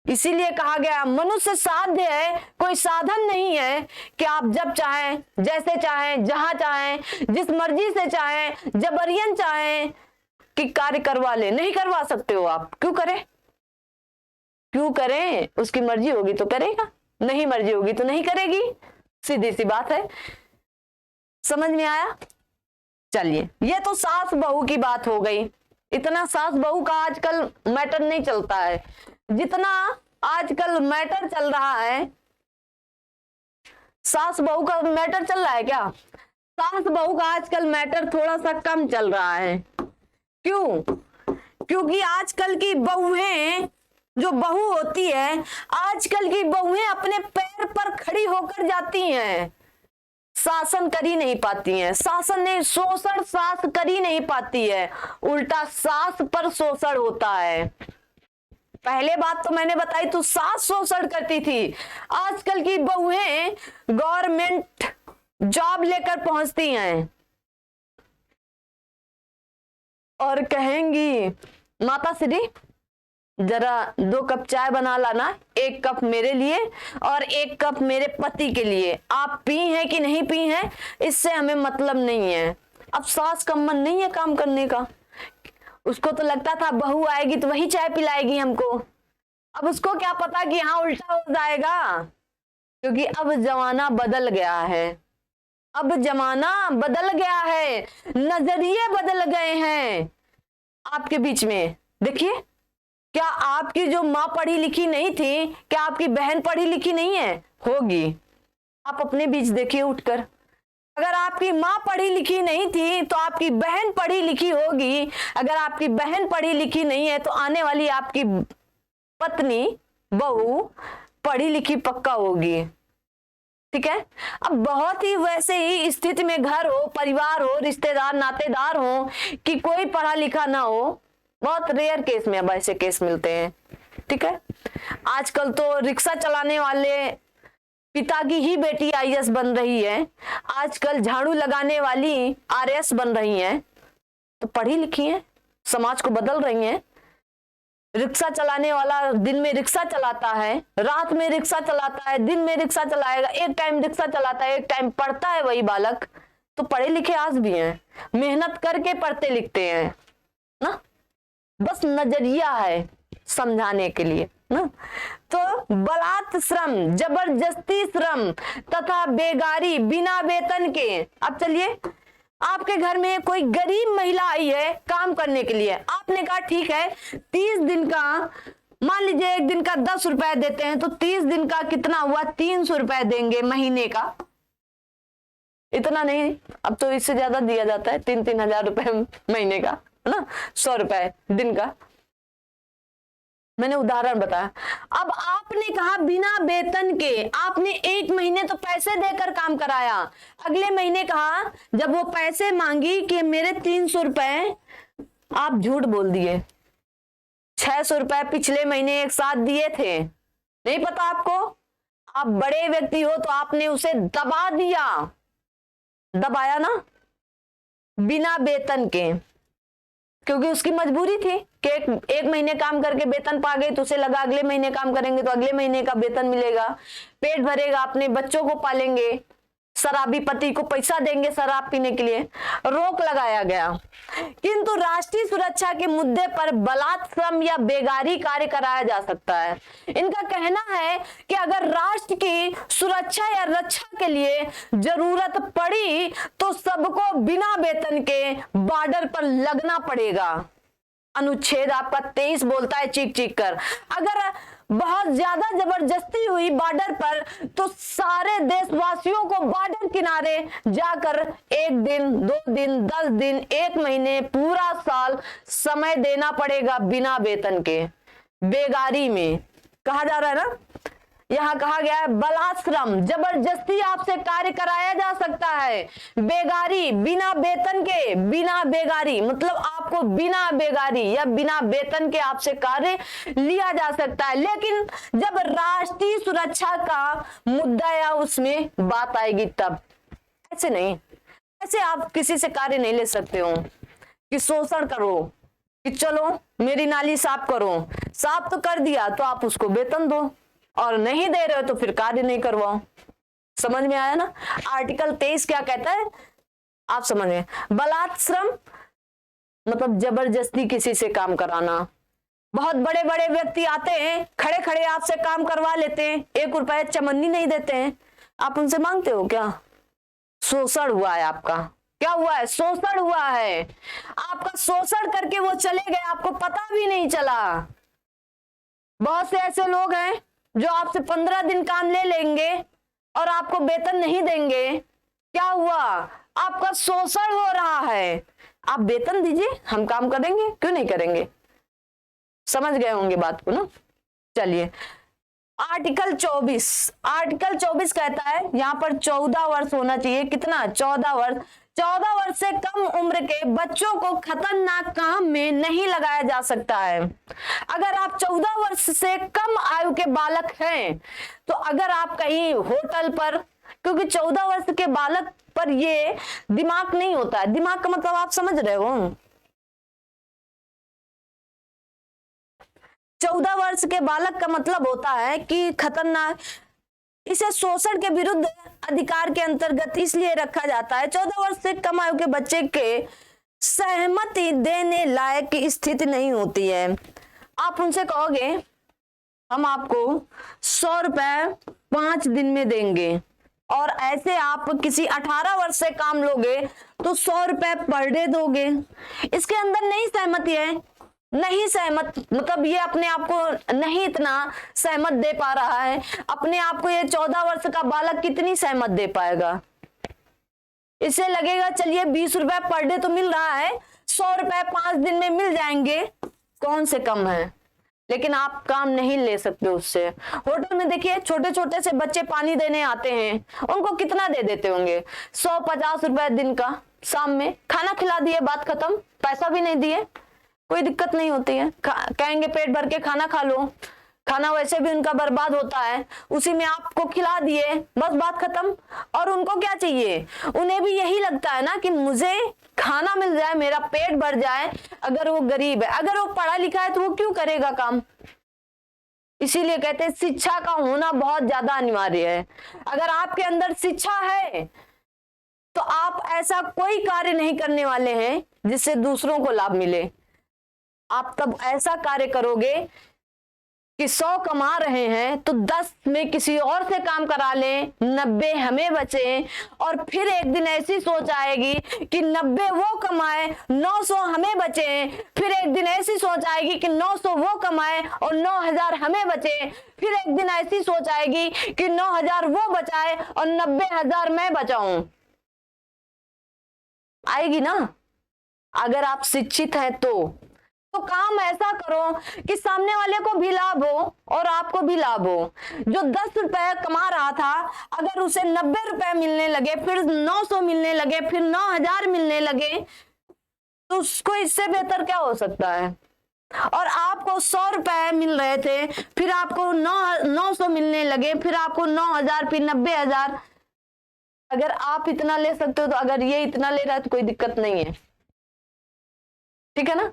इसीलिए कहा गया मनुष्य साध्य है, कोई साधन नहीं है कि आप जब चाहें, जैसे चाहें, जहां चाहें, जिस मर्जी से चाहें, जबरियन चाहें कि कार्य करवा ले। नहीं करवा सकते हो आप। क्यों करें? क्यों करें? उसकी मर्जी होगी तो करेगा, नहीं मर्जी होगी तो नहीं करेगी। सीधी सी बात है। समझ में आया? चलिए, ये तो सास बहू की बात हो गई। इतना सास बहू का आजकल मैटर नहीं चलता है जितना आजकल मैटर चल रहा है। सास बहू का मैटर चल रहा है क्या? सास बहू का आजकल मैटर थोड़ा सा कम चल रहा है। क्यों? क्योंकि आजकल की बहुएं, जो बहू होती है, आजकल की बहुएं अपने पैर पर खड़ी होकर जाती हैं, शासन कर ही नहीं पाती हैं। शासन नहीं, शोषण सास कर ही नहीं पाती है, उल्टा सास पर शोषण होता है। पहले बात तो मैंने बताई, तो सास शोषण करती थी। आजकल की बहुएं गवर्नमेंट जॉब लेकर पहुंचती हैं और कहेंगी माता श्री जरा 2 कप चाय बना लाना, 1 कप मेरे लिए और 1 कप मेरे पति के लिए। आप पी हैं कि नहीं पी हैं इससे हमें मतलब नहीं है। अब सास का मन नहीं है काम करने का। उसको तो लगता था बहू आएगी तो वही चाय पिलाएगी हमको। अब उसको क्या पता कि हाँ उल्टा हो जाएगा, क्योंकि अब जमाना बदल गया है। अब जमाना बदल गया है, नजरिए बदल गए हैं आपके बीच में। देखिए, क्या आपकी जो माँ पढ़ी लिखी नहीं थी, क्या आपकी बहन पढ़ी लिखी नहीं है? होगी। आप अपने बीच देखिए उठकर। अगर आपकी माँ पढ़ी लिखी नहीं थी तो आपकी बहन पढ़ी लिखी होगी। अगर आपकी बहन पढ़ी लिखी नहीं है तो आने वाली आपकी पत्नी, बहू पढ़ी लिखी पक्का होगी। ठीक है? अब बहुत ही वैसे ही स्थिति में घर हो, परिवार हो, रिश्तेदार नातेदार हो कि कोई पढ़ा लिखा ना हो, बहुत रेयर केस में अब ऐसे केस मिलते हैं। ठीक है? आजकल तो रिक्शा चलाने वाले पिता की ही बेटी आईएएस बन रही है, आजकल झाड़ू लगाने वाली आरएएस बन रही हैं, तो पढ़ी लिखी हैं, समाज को बदल रही हैं। रिक्शा चलाने वाला दिन में रिक्शा चलाता है, रात में रिक्शा चलाता है, दिन में रिक्शा चलाएगा, एक टाइम रिक्शा चलाता है, एक टाइम पढ़ता है वही बालक। तो पढ़े लिखे आज भी हैं, मेहनत करके पढ़ते लिखते हैं ना। बस नजरिया है समझाने के लिए ना। तो बलात् श्रम, जबरदस्ती श्रम तथा बेगारी बिना वेतन के। अब चलिए, आपके घर में कोई गरीब महिला आई है काम करने के लिए, आपने कहा ठीक है 30 दिन का, मान लीजिए एक दिन का 10 रुपए देते हैं तो 30 दिन का कितना हुआ? 300 रुपए देंगे महीने का। इतना नहीं, अब तो इससे ज्यादा दिया जाता है, 3-3 हजार रुपए महीने का, है ना, 100 रुपए दिन का। मैंने उदाहरण बताया। अब आपने कहा बिना वेतन के, आपने 1 महीने तो पैसे देकर काम कराया, अगले महीने कहा जब वो पैसे मांगी कि मेरे 300 रुपए, आप झूठ बोल दिए। 600 रुपए पिछले महीने एक साथ दिए थे, नहीं पता आपको? आप बड़े व्यक्ति हो तो आपने उसे दबा दिया, दबाया ना, बिना वेतन के, क्योंकि उसकी मजबूरी थी कि एक महीने काम करके वेतन पा गई तो उसे लगा अगले महीने काम करेंगे तो अगले महीने का वेतन मिलेगा, पेट भरेगा, अपने बच्चों को पालेंगे, शराबी पति को पैसा देंगे शराब पीने के लिए। रोक लगाया गया। किंतु राष्ट्रीय सुरक्षा के मुद्दे पर बलात् श्रम या बेगारी कार्य कराया जा सकता है। इनका कहना है कि अगर राष्ट्र की सुरक्षा या रक्षा के लिए जरूरत पड़ी तो सबको बिना वेतन के बॉर्डर पर लगना पड़ेगा। अनुच्छेद आपका 23 बोलता है चीख चीख कर, अगर बहुत ज्यादा जबरदस्ती हुई बॉर्डर पर तो सारे देशवासियों को बॉर्डर किनारे जाकर 1 दिन, 2 दिन, 10 दिन, 1 महीने, पूरा साल समय देना पड़ेगा बिना वेतन के। बेगारी में कहा जा रहा है ना, यहाँ कहा गया है बलात्श्रम, जबरदस्ती आपसे कार्य कराया जा सकता है। बेगारी, बिना वेतन के, बिना बेगारी मतलब आपको बिना बेगारी या बिना वेतन के आपसे कार्य लिया जा सकता है। लेकिन जब राष्ट्रीय सुरक्षा का मुद्दा या उसमें बात आएगी तब, ऐसे नहीं, ऐसे आप किसी से कार्य नहीं ले सकते हो कि शोषण करो, कि चलो मेरी नाली साफ करो, साफ तो कर दिया तो आप उसको वेतन दो, और नहीं दे रहे हो तो फिर कार्य नहीं करवाओ। समझ में आया ना? आर्टिकल 23 क्या कहता है आप समझ गए। बलात्श्रम मतलब जबरदस्ती किसी से काम कराना। बहुत बड़े बड़े व्यक्ति आते हैं, खड़े खड़े आपसे काम करवा लेते हैं, 1 रुपया चमन्नी नहीं देते हैं, आप उनसे मांगते हो क्या? शोषण हुआ है आपका। क्या हुआ है? शोषण हुआ है आपका। शोषण करके वो चले गए, आपको पता भी नहीं चला। बहुत से ऐसे लोग हैं जो आपसे 15 दिन काम ले लेंगे और आपको वेतन नहीं देंगे। क्या हुआ? आपका शोषण हो रहा है। आप वेतन दीजिए, हम काम करेंगे, क्यों नहीं करेंगे? समझ गए होंगे बात को ना? चलिए आर्टिकल 24 कहता है यहाँ पर 14 वर्ष होना चाहिए। कितना? 14 वर्ष। 14 वर्ष से कम उम्र के बच्चों को खतरनाक काम में नहीं लगाया जा सकता है। अगर आप 14 वर्ष से कम आयु के बालक हैं तो अगर आप कहीं होटल पर, क्योंकि 14 वर्ष के बालक पर ये दिमाग नहीं होता है, दिमाग का मतलब आप समझ रहे हो, 14 वर्ष के बालक का मतलब होता है कि खतरनाक, इसे शोषण के विरुद्ध अधिकार के अंतर्गत इसलिए रखा जाता है। 14 वर्ष से कम आयु के बच्चे के सहमति देने लायक की स्थिति नहीं होती है। आप उनसे कहोगे हम आपको 100 रुपए 5 दिन में देंगे, और ऐसे आप किसी 18 वर्ष से काम लोगे तो 100 रुपए पर डे दोगे। इसके अंदर नहीं सहमति है, नहीं सहमत मतलब ये अपने आप को नहीं इतना सहमत दे पा रहा है। अपने आप को ये 14 वर्ष का बालक कितनी सहमत दे पाएगा? इसे लगेगा चलिए 20 रुपए पर डे तो मिल रहा है, 100 रुपए 5 दिन में मिल जाएंगे, कौन से कम है। लेकिन आप काम नहीं ले सकते उससे। होटल में देखिए छोटे छोटे से बच्चे पानी देने आते हैं, उनको कितना दे देते होंगे? 150 रुपए दिन का। शाम में खाना खिला दिए, बात खत्म, पैसा भी नहीं दिए, कोई दिक्कत नहीं होती है। कहेंगे पेट भर के खाना खा लो, खाना वैसे भी उनका बर्बाद होता है, उसी में आपको खिला दिए, बस बात खत्म। और उनको क्या चाहिए? उन्हें भी यही लगता है ना कि मुझे खाना मिल जाए, मेरा पेट भर जाए। अगर वो गरीब है, अगर वो पढ़ा लिखा है तो वो क्यों करेगा काम? इसीलिए कहते हैं शिक्षा का होना बहुत ज्यादा अनिवार्य है। अगर आपके अंदर शिक्षा है तो आप ऐसा कोई कार्य नहीं करने वाले हैं जिससे दूसरों को लाभ मिले। आप तब ऐसा कार्य करोगे कि 100 कमा रहे हैं तो 10 में किसी और से काम करा लें, 90 हमें बचे, और फिर एक दिन ऐसी सोच आएगी कि 90 वो कमाए, 900 हमें बचे। फिर एक दिन ऐसी सोच आएगी कि 900 वो कमाए और 9000 हमें बचे। फिर एक दिन ऐसी सोच आएगी कि 9000 वो बचाए और 90000 मैं बचाऊं। आएगी ना? अगर आप शिक्षित हैं तो काम ऐसा करो कि सामने वाले को भी लाभ हो और आपको भी लाभ हो। जो 10 रुपए कमा रहा था, अगर उसे 90 रुपए मिलने लगे, फिर 900 मिलने लगे, फिर 9000 मिलने लगे, तो उसको इससे बेहतर क्या हो सकता है? और आपको 100 रुपए मिल रहे थे, फिर आपको 900 मिलने लगे, फिर आपको 9000, फिर 90000। अगर आप इतना ले सकते हो तो अगर ये इतना ले रहा है तो कोई दिक्कत नहीं है। ठीक है ना?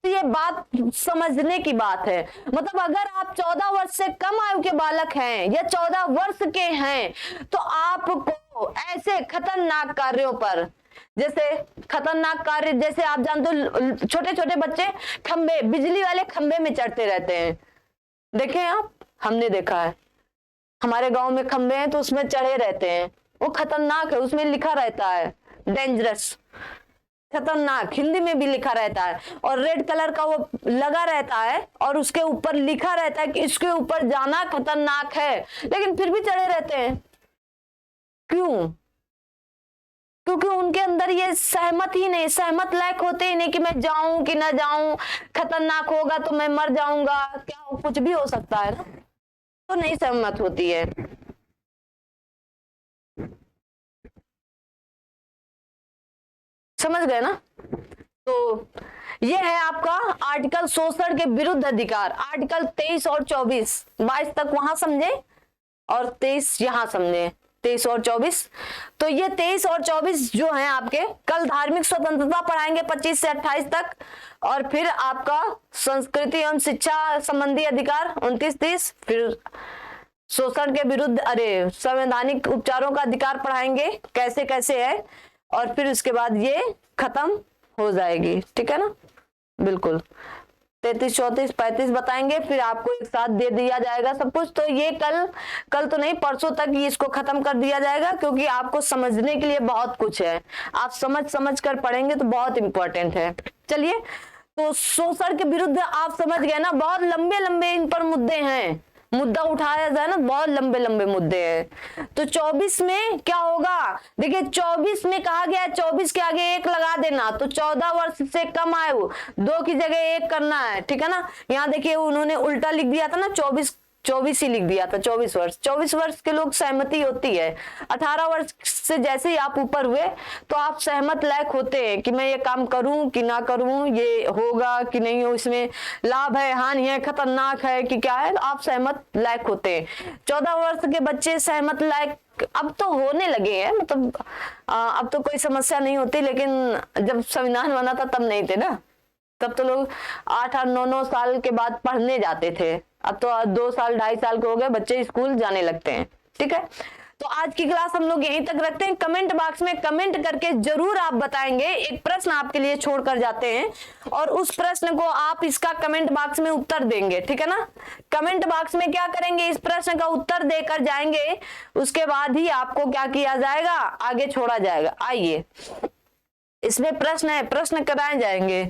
तो ये बात समझने की बात है। मतलब अगर आप 14 वर्ष से कम आयु के बालक हैं या 14 वर्ष के हैं तो आपको ऐसे खतरनाक कार्यों पर, जैसे खतरनाक कार्य, जैसे आप जानते हो छोटे छोटे बच्चे खंबे, बिजली वाले खंबे में चढ़ते रहते हैं। देखे आप? हमने देखा है, हमारे गांव में खंबे हैं तो उसमें चढ़े रहते हैं। वो खतरनाक है, उसमें लिखा रहता है डेंजरस, खतरनाक, हिंदी में भी लिखा रहता है, और रेड कलर का वो लगा रहता है और उसके ऊपर लिखा रहता है कि इसके ऊपर जाना खतरनाक है, लेकिन फिर भी चढ़े रहते हैं। क्यों? क्योंकि उनके अंदर ये सहमत ही नहीं, सहमत लायक होते ही नहीं कि मैं जाऊं कि ना जाऊं, खतरनाक होगा तो मैं मर जाऊंगा, क्या कुछ भी हो सकता है ना। तो नहीं सहमत होती है। समझ गए ना? तो ये है आपका आर्टिकल शोषण के विरुद्ध अधिकार, आर्टिकल 23 और 24, 22 तक वहां समझे और 23 यहां समझे, 23 और 24। तो ये 23 और 24 जो है आपके, कल धार्मिक स्वतंत्रता पढ़ाएंगे 25 से 28 तक, और फिर आपका संस्कृति एवं शिक्षा संबंधी अधिकार 29-30, फिर शोषण के विरुद्ध संवैधानिक उपचारों का अधिकार पढ़ाएंगे कैसे कैसे है, और फिर उसके बाद ये खत्म हो जाएगी। ठीक है ना? बिल्कुल 33, 34, 35 बताएंगे, फिर आपको एक साथ दे दिया जाएगा सब कुछ। तो ये कल तो नहीं, परसों तक ये इसको खत्म कर दिया जाएगा, क्योंकि आपको समझने के लिए बहुत कुछ है। आप समझ कर पढ़ेंगे तो बहुत इंपॉर्टेंट है। चलिए, तो शोषण के विरुद्ध आप समझ गए ना, बहुत लंबे लंबे इन पर मुद्दे हैं, मुद्दा उठाया जाए ना, बहुत लंबे लंबे मुद्दे हैं। तो 24 में क्या होगा? देखिए 24 में कहा गया है 24 के आगे 1 लगा देना, तो 14 वर्ष से कम आयु, 2 की जगह 1 करना है। ठीक है ना? यहाँ देखिए उन्होंने उल्टा लिख दिया था ना, 24 ही लिख दिया था, 24 वर्ष। 24 वर्ष के लोग सहमति होती है। 18 वर्ष से जैसे ही आप ऊपर हुए तो आप सहमत लायक होते हैं कि मैं ये काम करूं कि ना करूं, ये होगा कि नहीं हो, इसमें लाभ है, हानि है, खतरनाक है कि क्या है, आप सहमत लायक होते हैं। 14 वर्ष के बच्चे सहमत लायक अब तो होने लगे हैं, मतलब अब तो कोई समस्या नहीं होती, लेकिन जब संविधान बना था तब नहीं थे ना, तब तो लोग 8-8, 9-9 साल के बाद पढ़ने जाते थे। अब तो 2 साल 2.5 साल के हो गए, बच्चे स्कूल जाने लगते हैं। ठीक है? तो आज की क्लास हम लोग यहीं तक रखते हैं। कमेंट बॉक्स में कमेंट करके जरूर आप बताएंगे। एक प्रश्न आपके लिए छोड़ कर जाते हैं और उस प्रश्न को आप इसका कमेंट बॉक्स में उत्तर देंगे। ठीक है ना? कमेंट बॉक्स में क्या करेंगे, इस प्रश्न का उत्तर देकर जाएंगे, उसके बाद ही आपको क्या किया जाएगा, आगे छोड़ा जाएगा। आइए, इसमें प्रश्न है, प्रश्न कराए जाएंगे।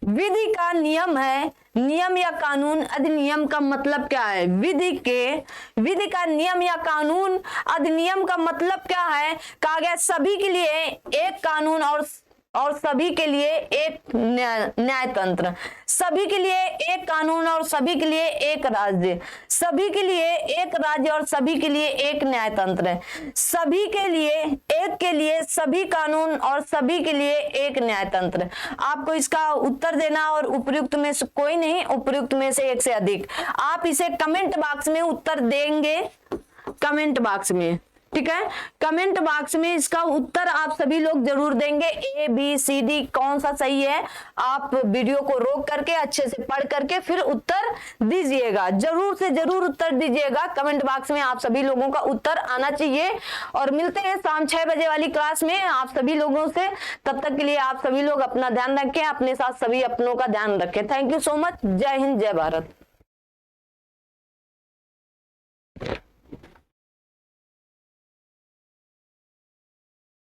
विधि का नियम है, नियम या कानून अधिनियम का मतलब क्या है? विधि का नियम या कानून अधिनियम का मतलब क्या है? कहा गया सभी के लिए एक कानून और सभी के लिए एक न्याय तंत्र, सभी के लिए एक कानून और सभी के लिए एक राज्य, सभी के लिए एक राज्य और सभी के लिए एक न्याय तंत्र, सभी के लिए सभी कानून और सभी के लिए एक न्याय तंत्र। आपको इसका उत्तर देना और उपयुक्त में से कोई नहीं, उपयुक्त में से एक से अधिक। आप इसे कमेंट बॉक्स में उत्तर देंगे, कमेंट बॉक्स में। ठीक है? कमेंट बॉक्स में इसका उत्तर आप सभी लोग जरूर देंगे। A, B, C, D कौन सा सही है, आप वीडियो को रोक करके अच्छे से पढ़ करके फिर उत्तर दीजिएगा। जरूर से जरूर उत्तर दीजिएगा। कमेंट बॉक्स में आप सभी लोगों का उत्तर आना चाहिए। और मिलते हैं शाम 6 बजे वाली क्लास में आप सभी लोगों से। तब तक के लिए आप सभी लोग अपना ध्यान रखें, अपने साथ सभी अपनों का ध्यान रखें। Thank you so much. जय हिंद, जय भारत।